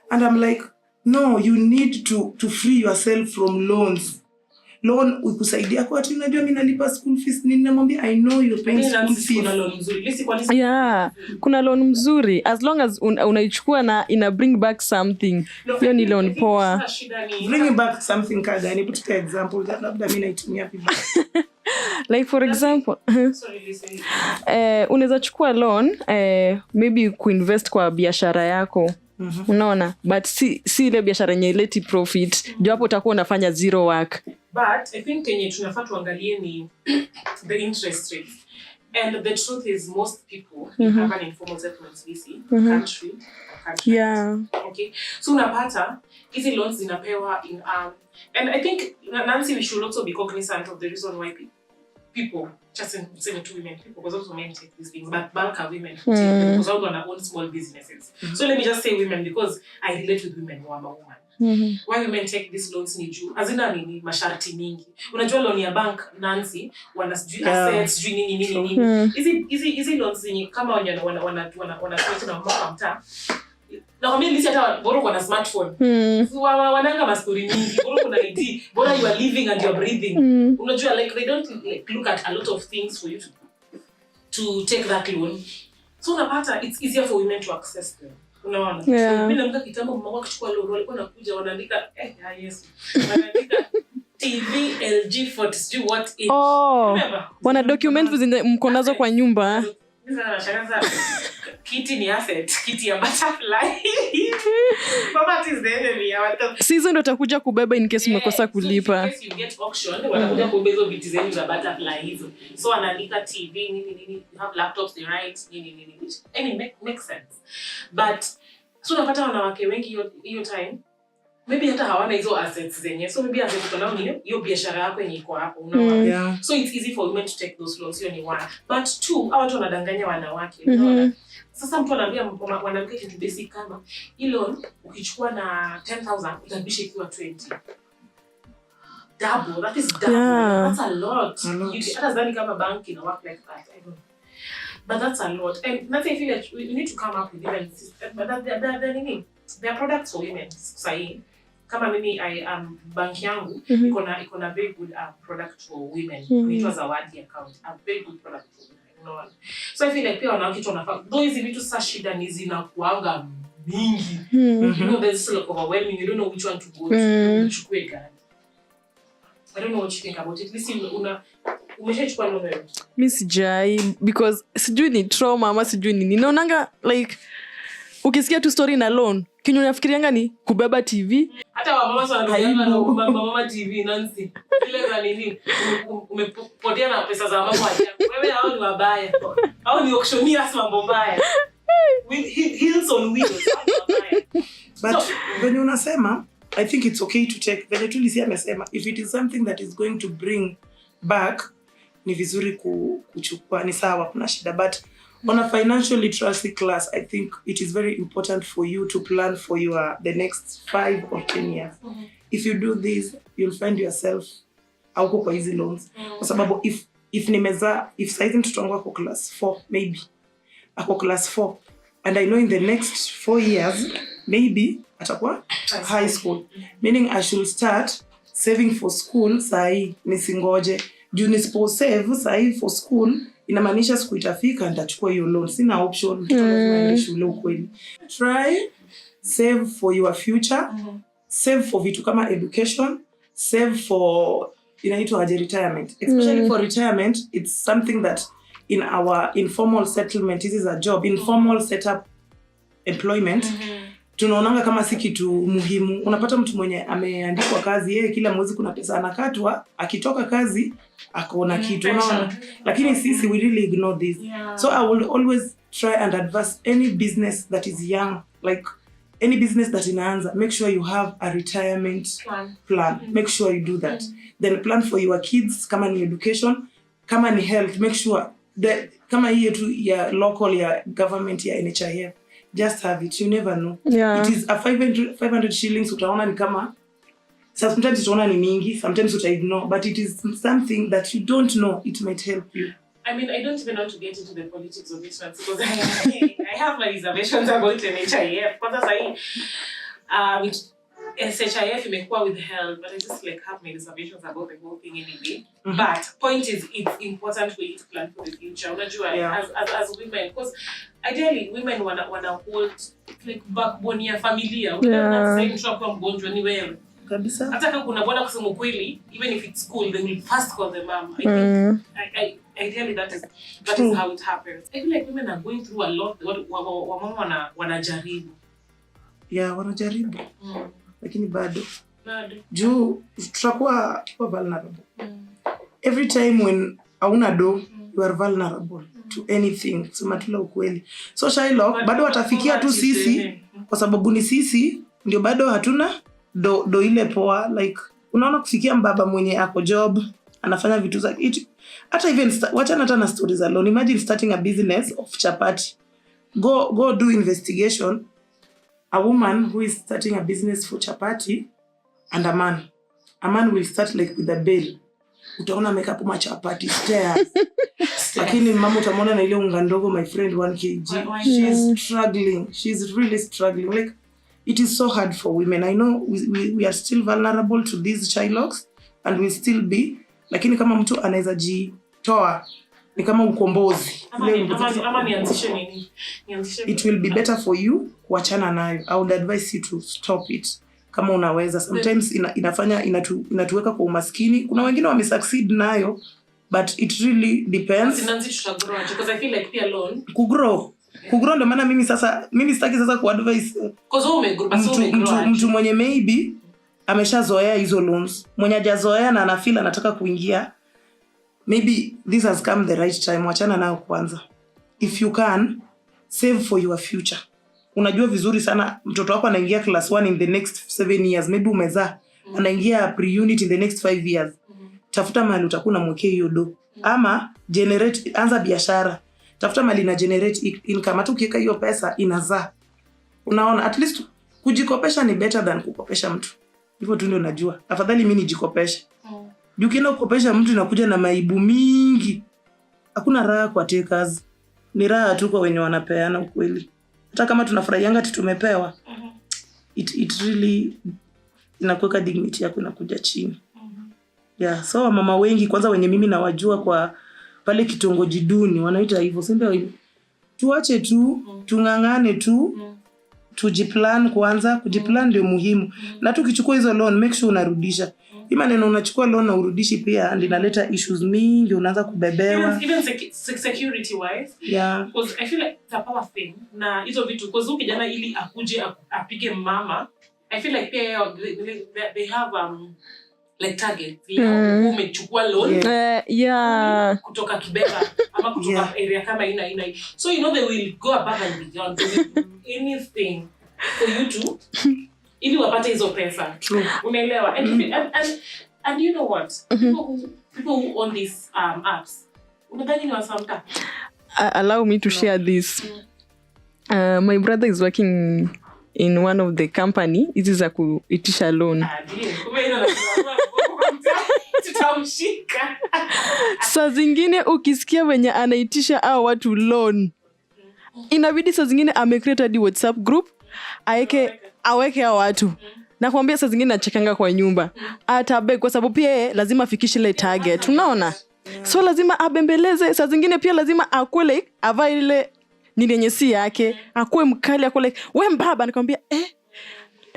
And I'm like, no, you need to free yourself from loans. Loan ukusaidia kwa ati unajua mimi nalipa school fees, ninamwambia I know you're paying school fees. Kuna loan mzuri. Yeah, kuna loan mzuri as long as unaichukua na ina bring back something. Hiyo ni loan poa. Bring back something kaga, ni put example that labda mimi naitumia vibaya. Like for example, unaweza chukua loan maybe kuinvest kwa biashara yako. Unaona, but si ile biashara yenye ileti profit, ndio hapo utakuwa unafanya zero work. But I think yenye tunafaa tuangalie ni the interest rate. And the truth is most people have an informal settlement visa country. Yeah. Okay. So unapata hizi loans zinapewa in and I think Nancy, we should also be cognizant of the reason why people, just say two women, people, because also men take these things, but bulk are women who take them, because all gonna own small businesses. So let me just say women, because I relate with women who are a woman. Why women take these loans ni juu hazina nini masharti mingi. Unajua loan ya bank Nancy wana assets sijui nini. Hizi loans zenye kama wana na mama mtaa. Na kwa mimi hata bora kwa na smartphone. Wananga mastori mingi. Bora kuna ID, bora you are living and you are breathing. Unajua like they don't like, look at a lot of things for you to take that loan. So unapata it's easier for women to access them. Unaona? Mimi namka kitambo mama wangu akichukua loan walikuwa nakuja wanaandika yes. Wanaandika TV LG 40 sijui what it. Wana document mkonazo kwa nyumba. Nashangaza kiti ni asset, kiti ya butterfly. Mama is the enemy ya watu. Season ndo utakuja kubeba in case umekosa kulipa. In case you get auction, wanakuja kubeba hizo viti zenu za butterfly hizo. So wanaandika TV nini, you have laptops they write nini which any makes sense. But so unapata wanawake wengi hiyo time maybe hata hawana hizo assets zenye, so maybe assets kuna hiyo biashara yako yenye iko hapo unaona. So it's easy for women to take those loans, hiyo ni one. But two, hao watu wanadanganya wanawake unaona. Sasa mtu anaambia mwanamke kitu basic kama hii loan ukichukua na 10,000 utabisha ikiwa 20. Double, that is double. That's a lot. Hata zani kama bank ina work like that. I don't know. But that's a lot. And nothing I feel like we need to come up with even system. But they're products for women. Sahi. Kama mimi I am bank yangu iko na very good product for women. Inaitwa Zawadi account. A very good product for women. You know. So I feel like pia wanawake tunafaa. Though hizi vitu sasa shida ni zinakuanga mingi. You know there's still overwhelming. You don't know which one to go to. Uchukue gani. I don't know what you think about it. Listen, umeshachukua loan wewe? Mimi sijai because sijui ni trauma ama sijui nini. Naonanga like ukisikia tu story na loan, kinyo unafikirianga ni kubeba TV. Hata wamama wanadanganya na mama TV Nancy. Ile za nini? Umepotea na pesa za mama wako. Wewe hao ni wabaya. Hao ni auctioneers mambo mbaya. With heels on wheels. But when unasema I think it's okay to take venye tulisia amesema if it is something that is going to bring back ni vizuri kuchukua ni sawa kuna shida, but on a financial literacy class I think it is very important for you to plan for the next 5 or 10 years. If you do this you'll find yourself auko kwa hizi loans kwa sababu if saizi mtoto wangu ako class 4 maybe ako class 4 and I know in the next 4 years maybe atakuwa high school, meaning I should start saving for school sahi nisingoje juu nisipo save sahi for school inamaanisha siku itafika nitachukua hiyo loan, sina option mtoto lazima shule ukweli. Try save for your future, save for vitu kama education, save for inaitwa retirement, especially for retirement. It's something that in our informal settlement is a job, informal setup employment tunaonanga kama si kitu muhimu. Unapata mtu mwenye ameandikwa kazi yeye kila mwezi kuna pesa anakatwa, akitoka kazi akaona kitu unaona, lakini sisi we really ignore this. So I will always try and advise any business that is young, like any business that inaanza, make sure you have a retirement plan. Make sure you do that. Then plan for your kids, kama ni education, kama ni health, make sure that kama hiyo tu ya local ya government ya NHIF, just have it, you never know. It is a 500 shillings utaona ni kama sometimes utaona ni mingi, sometimes uta ignore, but it is something that you don't know, it might help you. I mean, I don't even want to get into the politics of this one because I have my reservations about NHIF. Kwanza sahi SHIF imekuwa withheld, but I just like have my reservations about the whole thing anyway. But point is, it's important for you to plan for the future. Unajua, as women, because ideally women wana hold like backbone ya familia. Unajua, sasa mtu kwa mgonjwa ni wewe. Kabisa. Hata kama kuna bwana kusema kweli, even if it's school, they will first call the mom. I think ideally that is how it happens. I feel like women are going through a lot. Wamama wanajaribu. Yeah, wanajaribu. Lakini bado. Juu tutakuwa vulnerable. Every time when hauna do, you are vulnerable to anything. Sema tula ukweli. So Shylock bado watafikia tu sisi kwa sababu ni sisi ndio bado hatuna do ile poa, like unaona kufikia mbaba mwenye ako job anafanya vitu za hata even wachana hata na stories alone. Imagine starting a business of chapati. Go do investigation. A woman who is starting a business for chapati and a man will start like with a bell. Utaona make up chapati stairs. Lakini mama utamwona na ile unga ndogo, my friend, 1 kg. She's really struggling. Like, it is so hard for women. I know we are still vulnerable to these chylocks and will still be. Lakini kama mtu anaweza jitoa ni kama ukombozi. Ama nianzishe nini? It will be better for you kuachana nayo. I would advise you to stop it. Kama unaweza. Sometimes inafanya inatuweka kwa umaskini. Kuna wengine wamesucceed nayo, but it really depends. Sinanzi tutagrow because I feel like pia alone kugrow ndio maana mimi sitaki sasa kuadvise mtu mwenye maybe ameshazoea hizo loans, mwenye hajazoea na anafeel anataka kuingia, maybe this has come the right time. Wachana nayo kwanza. If you can save for your future. Unajua vizuri sana mtoto wako anaingia class 1 in the next 7 years, maybe umezaa anaingia pre-unit in the next 5 years. Tafuta mahali utakuwa unamwekea hiyo do, ama anza biashara. Tafuta mahali na generate income. Hata ukiweka hiyo pesa inazaa. Unaona, at least kujikopesha ni better than kukopesha mtu. Hivyo tu ndio najua. Afadhali mimi nijikopeshe. Ukienda kukopesha mtu inakuja na maibu mingi. Hakuna raha kwa takers. Ni raha tu kwa wenye wanapeana ukweli. Hata kama tunafurahianga ati tumepewa, it really inakuweka dignity yako inakuja chini. Yeah, so mama wengi kwanza wenye mimi nawajua kwa pale kitongoji duni wanaita hivyo, si ndio? Tuache tu, tungangane tu, tujiplan kwanza. Kujiplan ndio muhimu. Na tukichukua hizo loan make sure unarudisha. Hii maneno unachukua loan na urudishi pia ndio inaleta issues mingi, unaanza kubebewa. Even security wise. Yeah. Because I feel like it's a power thing. Na hizo vitu because ukijana ili akuje apige mama, I feel like pia they have like target. Umechukua loan. Yeah. Kutoka Kibera ama kutoka area kama ina. So they will go above and beyond. They will do anything for you to ili wapate hizo pesa. Unaelewa? And you know what? People who own these apps. Unadhani ni wasamta? Allow me to share this. My brother is working in one of the company. It is a kuitisha loan. Saa zingine ukisikia wenye anaitisha au watu loan, inabidi saa zingine amecreate hadi WhatsApp group aweke hao watu. Nakwambia saa zingine nachekanga kwa nyumba. Atabe kwa sababu pia lazima afikishe ile target. Unaona? So lazima abembeleze. Saa zingine pia lazima akue like avae ile yenye si yake. Akue mkali akue like wewe mbaba, nikamwambia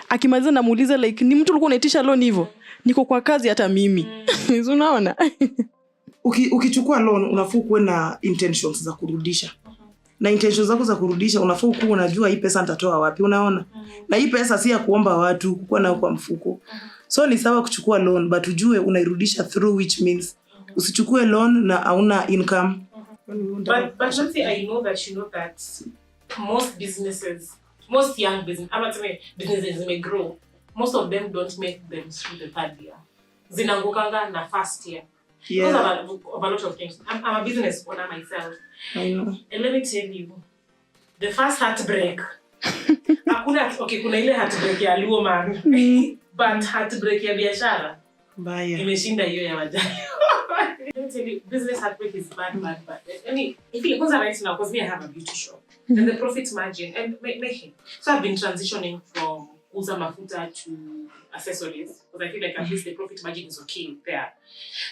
akimaliza namuuliza like ni mtu ulikuwa unaitisha loan hivyo? Niko kwa kazi hata mimi. Unaona? Ukichukua loan unafaa kuwe na intentions za kurudisha. Na intentions zako za kurudisha unafaa kuwa unajua hii pesa nitatoa wapi, unaona? Na hii pesa si ya kuomba watu, kukuwa nayo kwa mfuko. So ni sawa kuchukua loan but ujue unairudisha through which means usichukue loan na hauna income. But Nancy, I know that you know that most young businesses may grow. Most of them don't make them through the third year. Zinangukanga na first year. Yeah. Because of a lot of things. I'm a business owner myself. I know. And let me tell you, the first heartbreak. Kuna ile heartbreak ya luo man. But heartbreak ya biashara. Baya. Imeshinda hiyo ya wajali. Let me tell you, business heartbreak is bad. I mean, if you look right now, because me I have a beauty shop. And the profit margin and making. So I've been transitioning from uza mafuta to accessories because I feel like at least the profit margin is okay there.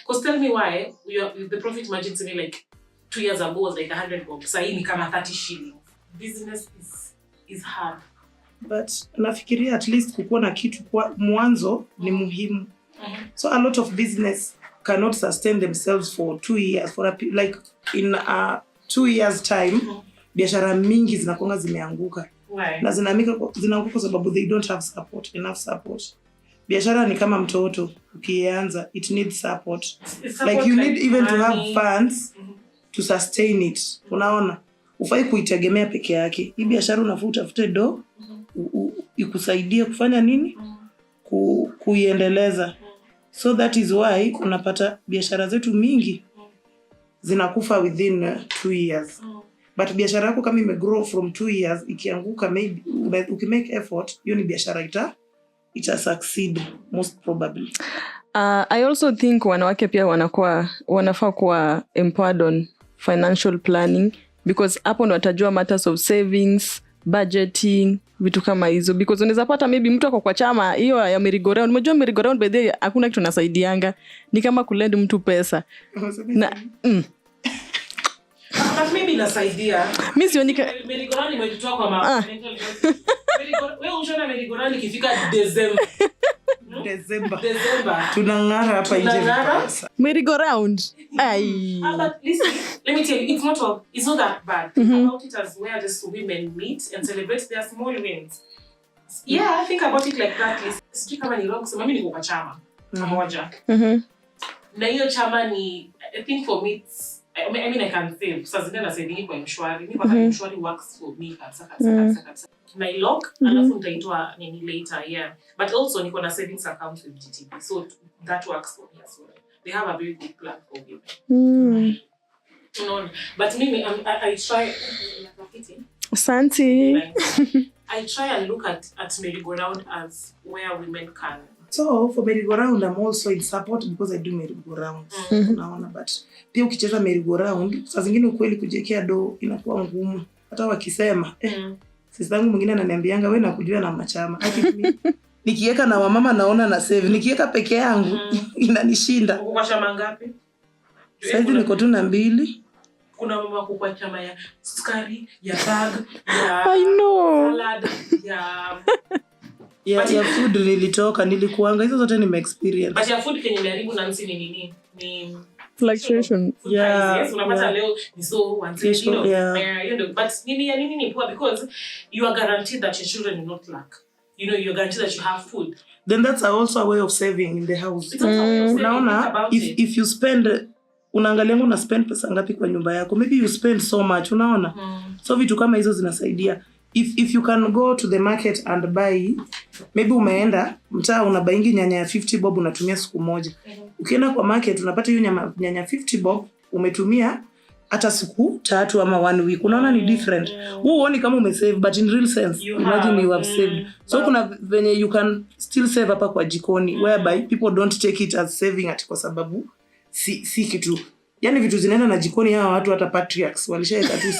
Because tell me why the profit margin to me like 2 years ago was like 100 bob. Sasa hii ni kama 30 shillings. Business is hard. But nafikiria at least kukuwa na kitu kwa mwanzo ni muhimu. So a lot of business cannot sustain themselves for 2 years like in 2 years time. Biashara mingi zinakuanga zimeanguka. Why? Na zinaanguka sababu they don't have enough support. Biashara ni kama mtoto, ukianza it needs support. Like you need even to have funds to sustain it. Unaona? Ufai kuitegemea peke yake. Hii biashara unafaa utafute do ikusaidie kufanya nini? Kuiendeleza. So that is why unapata biashara zetu mingi zinakufa within 2 years. But biashara yako kama imegrow from 2 years, ikianguka maybe ukimake effort, hiyo ni biashara ita succeed most probably. I also think wanawake pia wanafaa kuwa empowered on financial planning, because hapo ndo watajua matters of savings, budgeting, vitu kama hizo, because unaweza pata maybe mtu ako kwa chama hiyo ya merry-go-round. Unajua merry-go-round by the way hakuna kitu nasaidianga, ni kama kulend mtu pesa na But maybe nasaidia. Mimi sioni merry-go-round imejitoa kwa mama. Wewe unaona merry-go-round ikifika December. Tunang'ara hapa nje vipasa. merry-go-round. But listen, let me tell you, it's not that bad. About it as where just women meet and celebrate their small wins. Yeah, I think about it like that. Sijui kama ni wrong, so mimi niko kwa chama pamoja. Na hiyo chama ni, I think for me I mean I can save. Sasa zingine na saving kwa mshwari. Mimi pata mshwari works for me kabisa. Na lock alafu nitaitoa nini later, yeah. But also niko na savings account with GTB. So that works for me as well. They have a very good plan for women. But mimi I try Santi. I try and look at merry-go-round as where women can. So for merry-go-round I'm also in support because I do merry-go-round. Unaona, but pia ukicheza merry-go-round saa zingine ukweli kujiwekea do inakuwa ngumu. Hata wakisema sister yangu mwingine ananiambianga wewe nakujua na machama. Nikiweka na wamama naona na save. Nikiweka peke yangu inanishinda. Uko kwa chama ngapi? Sasa niko tu na 2. Kuna mama wako kwa chama ya sukari, ya bag, ya I know. Salad, ya food nilikuanga hizo zote nime experience. But ya food kenye imeharibu Nancy ni nini? Ni fluctuation. Yes, unapata leo ni so once you know. But nini ni poor because you are guaranteed that your children will not lack. You know, you're guaranteed that you have food. Then that's also a way of saving in the house. It's also a way of saving. Unaona, if you spend, unaangalia una spend pesa ngapi kwa nyumba yako. Maybe you spend so much, unaona. So vitu kama hizo zinasaidia. If you can go to the market and buy, maybe umeenda mtaa unabaingi nyanya ya 50 bob unatumia siku moja. Ukienda kwa market unapata hiyo nyanya 50 bob umetumia hata siku 3 ama 1 week. Unaona ni different. Huoni kama umesave, but in real sense imagine you have saved. So kuna venye you can still save hapa kwa jikoni whereby people don't take it as saving ati kwa sababu si kitu. Yaani vitu zinaenda na jikoni hawa watu hata patriarchs walishaweka tu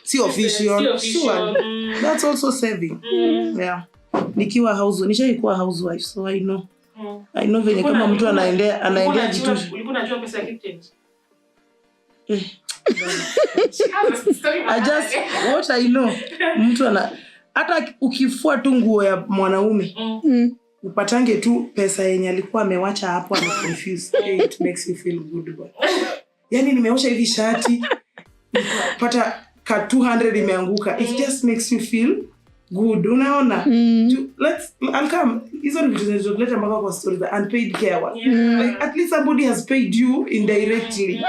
si official. Sure. That's also saving. Yeah. Nishaikuwa housewife, so I know. I know venye kama mtu anaendea vitu. Ulikuwa unajua pesa ya gift change? What I know. Mtu hata ukifua tu nguo ya mwanaume. Upatange tu pesa yenye alikuwa amewacha hapo ame confuse. It makes you feel good. Yaani nimeosha hivi shati nikapata ka 200 imeanguka. It just makes you feel good. Unaona? I'll come. Hizo ni vitu zinazoleta mpaka kwa stories the unpaid care work. Like at least somebody has paid you indirectly.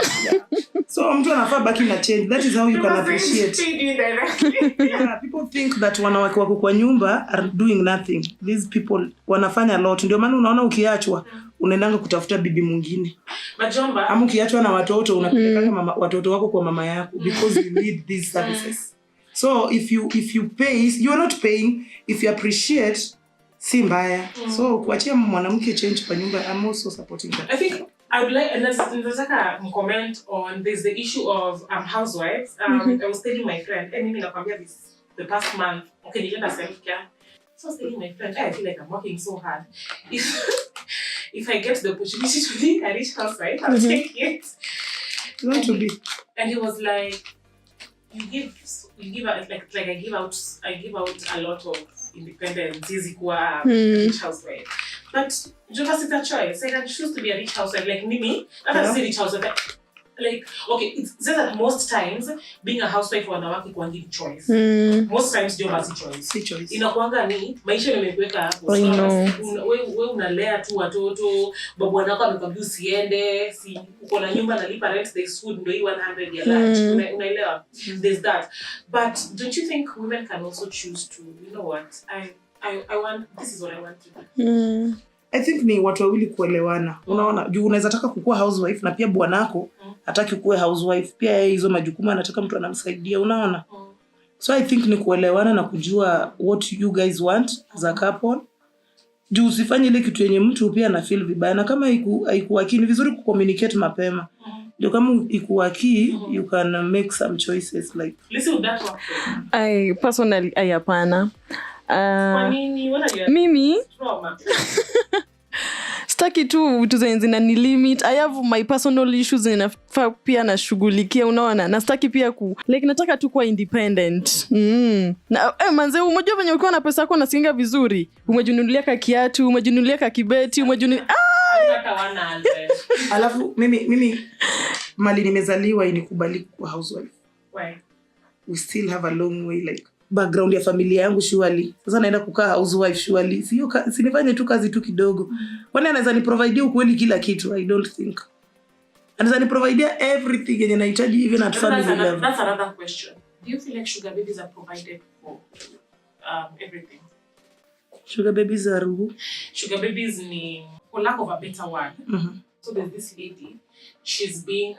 So mtu anafaa baki na change. That is how you can appreciate. Yeah, people think that wanawake wako kwa nyumba are doing nothing. These people wanafanya a lot. Ndio maana unaona ukiachwa unaendanga kutafuta bibi mwingine. Majomba. Ama ukiachwa na watoto unapeleka watoto wako kwa mama yako because you need these services. So if you pay, you are not paying. If you appreciate, si mbaya. So kuachia mwanamke change kwa nyumba, I'm also supporting that. I think I would like, and let's comment on this, the issue of housewives. I was telling my friend, mimi nakwambia this the past month, okay, nilienda self-care. So I was telling my friend, I feel like I'm working so hard. If I get the opportunity to be a rich housewife, I'll take it. Want to be. And he was like, you give out like I give out a lot of independence. Easy kuwa rich housewife. But just it's a choice. I can choose to be a rich housewife. Like Mimi, I can say rich housewife. Like, okay, it's just that most times being a housewife wanawake kuangi choice. Most times ndio basi choice. Inakuanga ni maisha yamekuweka hapo. Wewe unalea tu watoto, babu wanako amekwambia usiende, si uko na nyumba nalipa rent, there's food ndio 100 ya lunch. Unaelewa? There's that. But don't you think women can also choose to, you know what? I want, this is what I want to do. I think ni watu wawili kuelewana. Unaona, juu unaweza taka kukua housewife na pia bwanako hataki kuwa housewife. Pia yeye hizo majukumu anataka mtu anamsaidia, unaona? So I think ni kuelewana na kujua what you guys want as a couple. Juu usifanye ile kitu yenye mtu pia na feel vibaya, na kama haikuwaki ni vizuri kucommunicate mapema. Ndio kama ikuwaki you can make some choices like listen that one. I personally hapana. Kwa nini mimi trauma? Staki tu vitu zina ni limit. I have my personal issues zinafaa pia nashughulikia, unaona? Na staki pia like nataka tu kuwa independent. Na manze, umejua venye ukiwa na pesa yako unasinga vizuri. Umejinunulia ka kiatu, umejinunulia ka kibeti, alafu mimi mali nimezaliwa inikubali kuwa housewife. Why? We still have a long way, like background ya familia yangu surely. Sasa naenda kukaa housewife surely. Sinifanye tu kazi tu kidogo. Kwani anaweza ni provide ukweli kila kitu? I don't think. Anaweza ni provide everything yenye nahitaji even at family level. That's another question. Do you feel like sugar babies are provided for everything? Sugar babies are who? Sugar babies ni, for lack of a better word. So there's this lady, she's being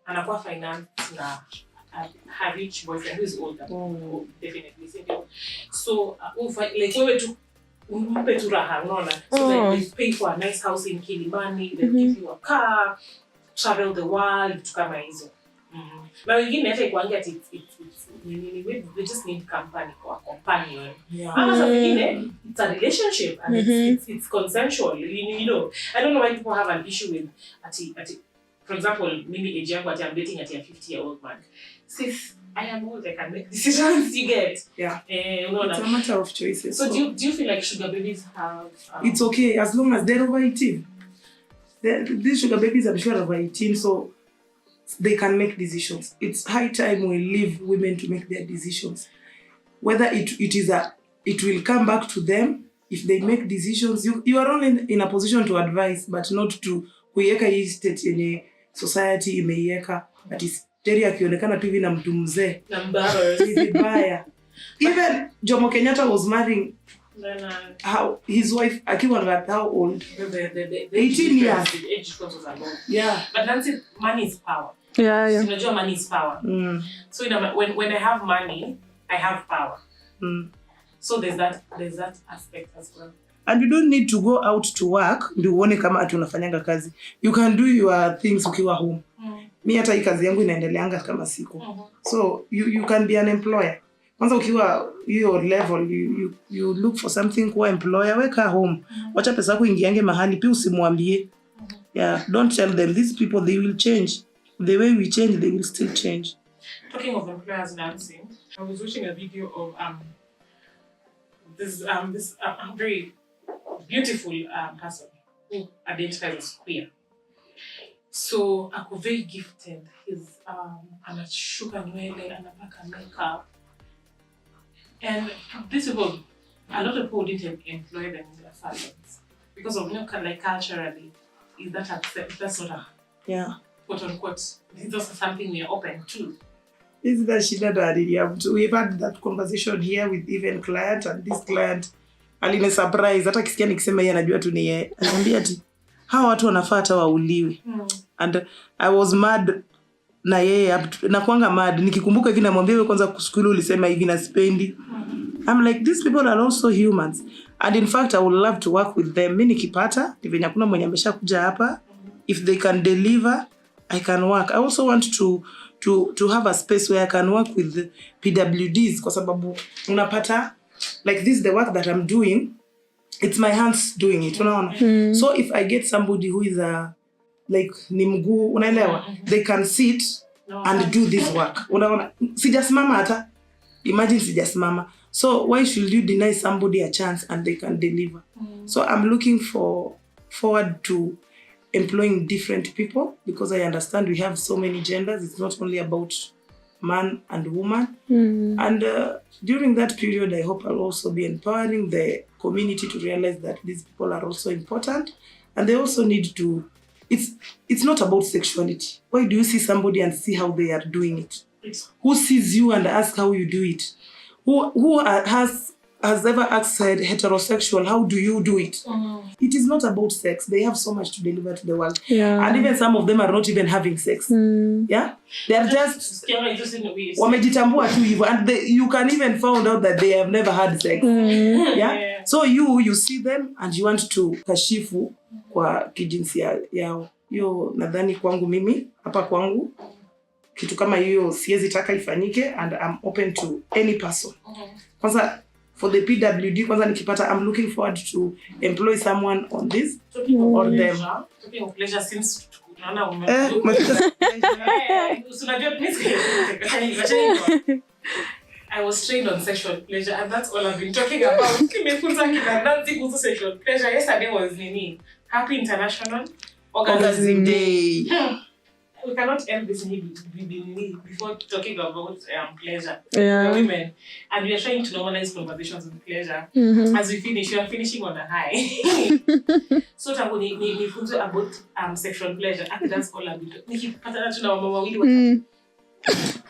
anakuwa finance na her rich boyfriend who is older. Definitely. So like wewe tu umpe tu raha, unaona? So they pay for a nice house in Kilimani, they give you a car, travel the world, tu kama hizo. Na wengine hata ikuangia we just need company or a companion. Ama sa wengine it's a relationship and it's consensual, you know. I don't know why people have an issue with ati for example, mimi age yangu I'm dating at a 50-year-old man. Sis, I am old, I can make decisions, you get. Yeah. It's a matter of choices. So do you feel like sugar babies have... it's okay, as long as they're over 18. These sugar babies I'm sure are over 18, so they can make decisions. It's high time we leave women to make their decisions. Whether it will come back to them, if they make decisions, you are only in a position to advise, but not to kuiweka hii state yenye society imeiweka. That is Terry akionekana tu hivi na mtu mzee. Vibaya. Even Jomo Kenyatta was marrying how his wife akiwa how old? 18 years. The age difference was a lot. Yeah. But Nancy, money is power. Yeah. So unajua money is power. So you know, when I have money, I have power. So there's that aspect as well. And you don't need to go out to work ndio uone kama ati unafanyanga kazi. You can do your things ukiwa home. Mimi hata hii kazi yangu inaendeleanga kama siko. So you can be an employer. Kwanza ukiwa your level you look for something kuwa employer, weka home. Wacha pesa yako ingiange mahali pia usimwambie. Yeah, don't tell them these people they will change. The way we change they will still change. Talking of employers, Nancy, I was watching a video of this very beautiful person who identifies as queer. So ako very gifted. He's anashuka nywele, anapaka makeup. And these people, a lot of people didn't employ them in their salons because of like culturally, is that accept? That's not a quote unquote. It's also something we are open to. Is that shida ndo we've had that conversation here with even client, and this client alini surprise hata kisikia nikisema yeye anajua tu ni yeye. Ananiambia ati hawa watu wanafaa hata wauliwe. And I was mad na yeye na kuanga mad nikikumbuka hivi namwambia wewe kwanza kuskulu ulisema hivi na spendi. I'm like these people are also humans, and in fact I would love to work with them. Mimi nikipata hivi hakuna mwenye ameshakuja hapa, if they can deliver I can work. I also want to have a space where I can work with the PWDs kwa sababu unapata like this the work that I'm doing, it's my hands doing it, unaona. So if I get somebody who is like ni mguu, unaelewa, they can sit and do this work, unaona. Sijasimama hata, imagine sijasimama. So why should you deny somebody a chance and they can deliver? So I'm looking forward to employing different people because I understand we have so many genders. It's not only about man and woman. And during that period, I hope I'll also be empowering the community to realize that these people are also important, and they also need to. It's not about sexuality. Why do you see somebody and see how they are doing it? Who sees you and asks how you do it? Who has has ever asked a heterosexual, how do you do it? It is not about sex. They have so much to deliver to the world. Yeah. And even some of them are not even having sex. Yeah? They are just wamejitambua tu hivyo. And you can even find out that they have never had sex. Yeah? So you see them and you want to kashifu kwa kijinsia yao. Yo nadhani kwangu mimi, hapa kwangu, kitu kama hiyo siwezi taka ifanyike, and I'm open to any person. Kwanza for the PWD, kwanza nikipata, I'm looking forward to employ someone on this or them. Talking of pleasure, since I was trained on sexual pleasure, and that's all I've been talking about. Nancy sexual pleasure. Yesterday was Happy International Orgasm Day. We cannot end this before talking about pleasure for women, and we are trying to normalize conversations with pleasure. As we finish, we are finishing on a high. So tangu ni funzo about sexual pleasure. Actually, that's all I've been nikipatana tu na mama wawili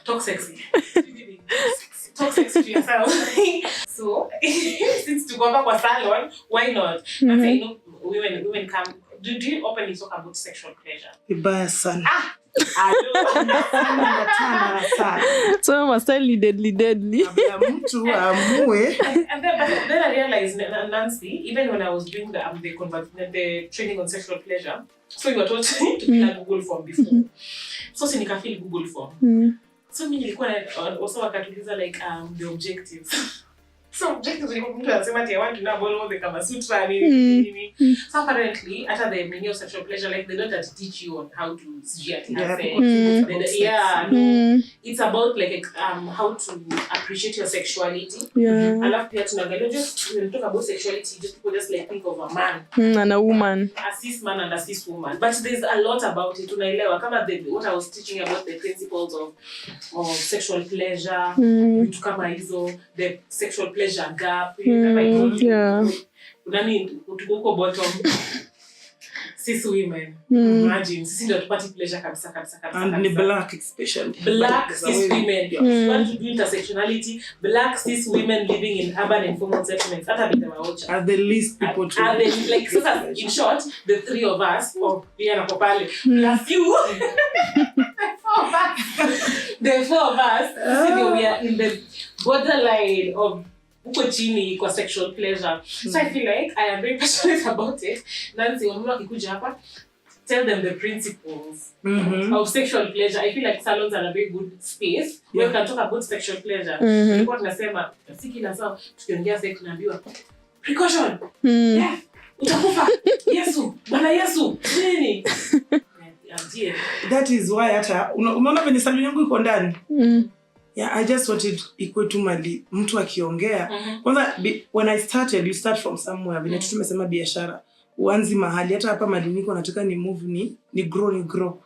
talk sexy. Talk sexy to yourself. So since to go back kwa salon, why not? And say, women come. Do you openly talk about sexual pleasure? Vibaya sana. So my style is deadly. Mtu amue. And then I realized, Nancy, even when I was doing the training on sexual pleasure, so you were taught to fill a Google form before. So nika fill Google form. So mimi nilikuwa also wakatuliza like the objectives. So objectives ni mtu anasema ati I want to know about all the Kama Sutra nini. So apparently after the menu of sexual pleasure, like they don't have to teach you on how to have sex. It's about like how to appreciate your sexuality. Alafu pia tunaangalia just when we talk about sexuality, just people just like think of a man and a woman, a cis man and a cis woman, but there's a lot about it. Unaelewa kama what I was teaching about the principles of sexual pleasure, vitu kama hizo, the sexual pleasure gap, unani utuko bottom cis women. Imagine sisi ndio tupati pleasure kabisa. And ni black especially. Black cis women. You want to do intersectionality, black cis women living in urban and informal settlements. Hata bita maocha. Are the least people to. Are the like so in short, the three of us or pia na Kopale plus you. The four of us. So we are in the borderline of uko chini kwa sexual pleasure. So I feel like I am very passionate about it. Nancy, when wakikuja hapa, tell them the principles of sexual pleasure. I feel like salons are a very good space where we can talk about sexual pleasure. Because tunasema si kila saa tukiongea sex tunaambiwa precaution. Yeah. Utakufa. Yesu, Bwana Yesu. Nini? That is why hata unaona venye salon yangu iko ndani. Yeah, I just wanted ikuwe tu mali mtu akiongea. Kwanza when I started, you start from somewhere. Vile tumesema biashara. Uanzi mahali hata hapa mali niko nataka ni move ni grow.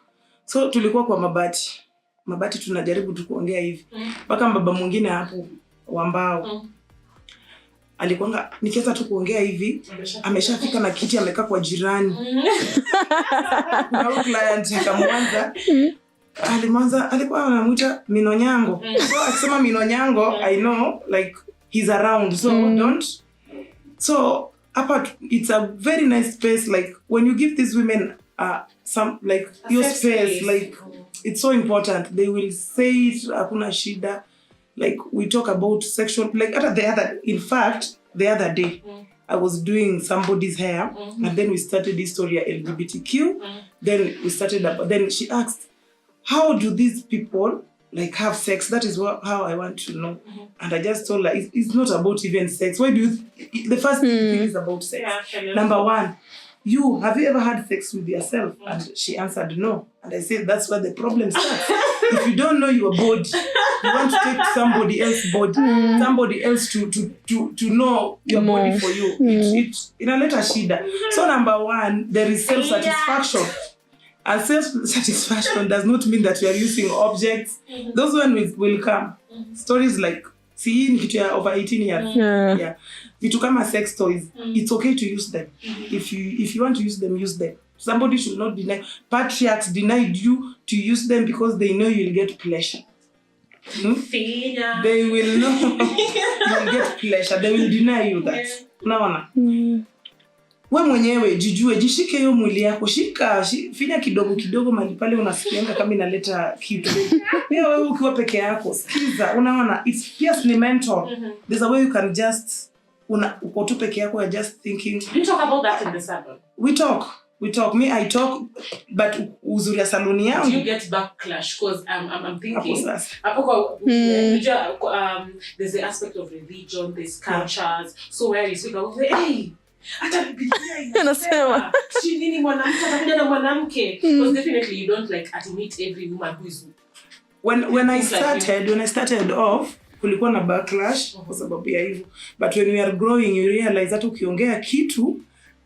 So tulikuwa kwa mabati. Mabati tunajaribu tu kuongea hivi. Mpaka baba mwingine hapo wa mbao. Alikuanga nikianza tu kuongea hivi, ameshafika na kiti amekaa kwa jirani. Na client akamwanza alikuwa anamuita Minonyango. So akisema Minonyango, I know like he's around, so don't. So apart, it's a very nice space. Like when you give these women some like a your space, like it's so important. They will say it, hakuna shida. Like we talk about sexual, like the other day, I was doing somebody's hair, and then we started this story LGBTQ. Then we started then she asked, how do these people like have sex? That is how I want to know. And I just told her, it's not about even sex. Why do the first thing is about sex? Yeah, number one, have you ever had sex with yourself? And she answered no. And I said, that's where the problem starts. If you don't know your body, you want to take somebody else's body, somebody else to know your body for you. It inaleta shida. So number one, there is self-satisfaction. And self-satisfaction does not mean that you are using objects. Those ones will come. Stories like, see, ni kitu ya over 18 years. Yeah. Vitu kama sex toys, it's okay to use them. If you want to use them, use them. Somebody should not deny. Patriarchs denied you to use them because they know you'll get pleasure. Finya. They will know. You will get pleasure. They will deny you that. Unaona? Wewe mwenyewe jijue, jishike hiyo mwili yako, finya kidogo kidogo mahali pale unasikianga kama inaleta kitu. Pia wewe ukiwa peke yako, sikiza, unaona, it's fiercely mental. There's a way you can just uko tu peke yako, you're just thinking. You talk about that in the salon. We talk. Me, I talk, but uzuri ya saloni yangu. Do you get backlash? Because I'm thinking. There's the aspect of religion, there's cultures. So where you speak about, hey, hata Biblia inasema si nini mwanamke atakuja na mwanamke. Because definitely you don't like admit every woman who is. When I started off, kulikuwa na backlash kwa sababu ya hivyo. But when we are growing, you realize that ukiongea kitu,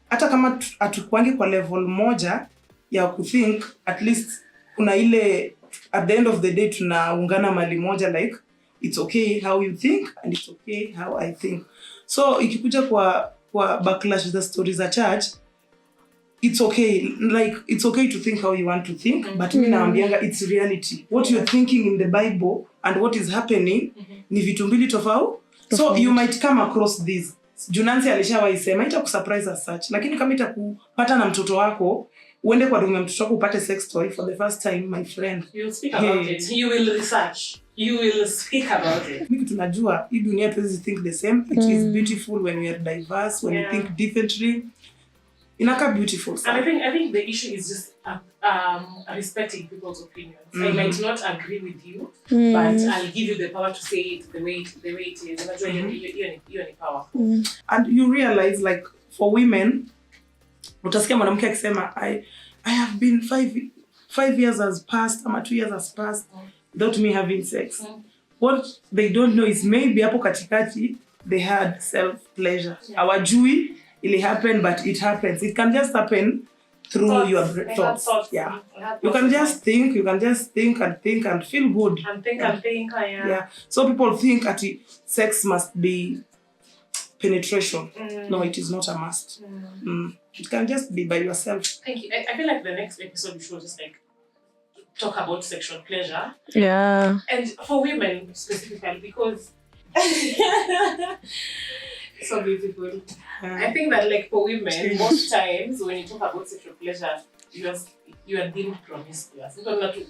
hata kama atukwangi kwa level moja ya kuthink, at least kuna ile at the end of the day tunaungana mali moja, like it's okay how you think and it's okay how I think. So ikikuja kwa backlash the stories at church, it's okay, like it's okay to think how you want to think, but mimi naambianga it's reality. What you're thinking in the Bible and what is happening ni vitu mbili tofauti. So you might come across this. Nancy alishawahi sema itakusurprise as such, lakini kama itakupata na mtoto wako, uende kwa room ya mtoto wako upate sex toy for the first time, my friend, you will speak about it. You will research. You will speak about it. Mimi tunajua hii dunia tuwezi think the same. It is beautiful when we are diverse, when we think differently. Inaka beautiful. And I think the issue is just respecting people's opinions. I might not agree with you, but I'll give you the power to say it the way it is. Unajua hiyo ni power. And you realize, like, for women, utasikia mwanamke akisema I have been 5 years has passed, ama 2 years has passed without me having sex. What they don't know is maybe hapo katikati they had self pleasure. Hawajui it happened, but it happens. It can just happen through thoughts. Your thoughts. Yeah. You can just think and feel good. And think, yeah. So people think that sex must be penetration. No, it is not a must. It can just be by yourself. Thank you. I feel like the next episode we should just like talk about sexual pleasure. Yeah. And for women specifically, because so beautiful. I think that like for women, most times when you talk about sexual pleasure, you are deemed promiscuous. You don't know to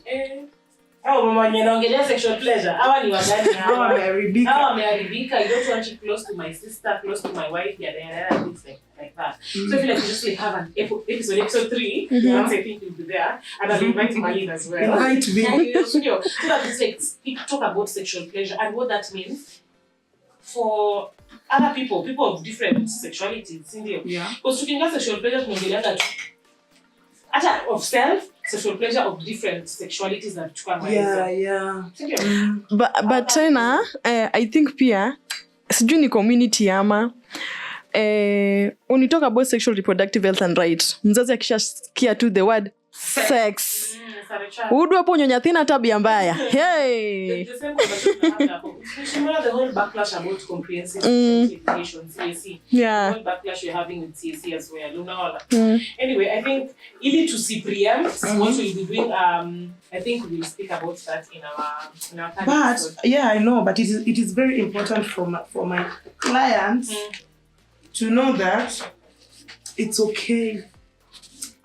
mama ninaongelea sexual pleasure. Hawa ni wadani hawa. Hawa wameharibika. I don't want you close to my sister, close to my wife, things like that. So I feel like we just like have an episode 3. Once I think you'll be there, and I'll invite Malin as well. Invite me. So that it's like talk about sexual pleasure and what that means for other people of different sexualities, yeah. Because tukiingia sexual pleasure tunaongeleanga tu hata of self, sexual pleasure of different sexualities na tuchukua maisha. Yeah. But tena I think pia sijui ni community ama when you talk about sexual reproductive health and rights, mzazi akishasikia tu the word sex udu hapo nyonya tena tabia mbaya. Hey. The same conversation hapo. The whole backlash about comprehensive education, CSE. Yeah. The whole backlash you're having with CSE as well. Unaona. Anyway, I think ili to preempt what we'll be doing, I think we'll speak about that in our episode. Yeah, I know, but it is very important for my clients to know that it's okay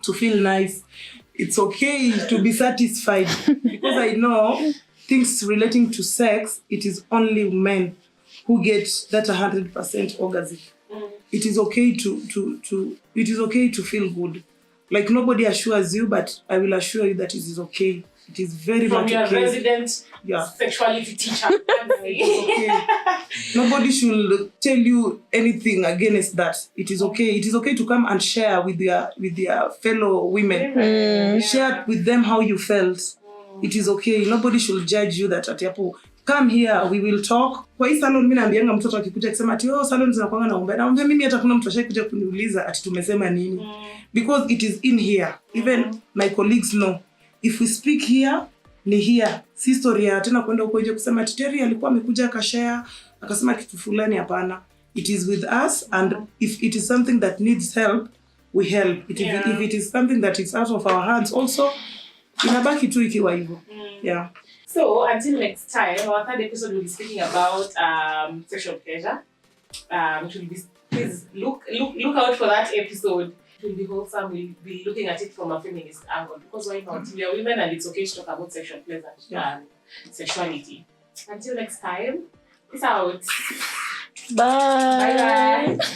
to feel nice. It's okay to be satisfied, because I know things relating to sex, it is only men who get that 100% orgasm. It is okay to feel good. Like nobody assures you, but I will assure you that it is okay. It is very much okay. From your resident sexuality teacher. Okay. Nobody should tell you anything against that. It is okay. It is okay to come and share with your fellow women. Share with them how you felt. It is okay. Nobody should judge you that at yapo. Come here, we will talk. Kwa hii salon mimi naambianga mtoto akikuja akisema ati salon zinakuanga naomba. Naomba mimi hata kuna mtu ashaikuja kuniuliza ati tumesema nini. Because it is in here. Even my colleagues know. If we speak here, ni here. Si story ya tena kwenda huko nje kusema Terry alikuwa amekuja akashare akasema kitu fulani, hapana. It is with us, and if it is something that needs help, we help. If it is something that is out of our hands also, inabaki tu ikiwa hivyo. Yeah. So until next time, our third episode will be speaking about sexual pleasure. It will be, please look out for that episode. It will be wholesome. We'll be looking at it from a feminist angle, because why not? We are women and it's okay to talk about sexual pleasure and sexuality. Until next time, peace out. Bye. Bye bye.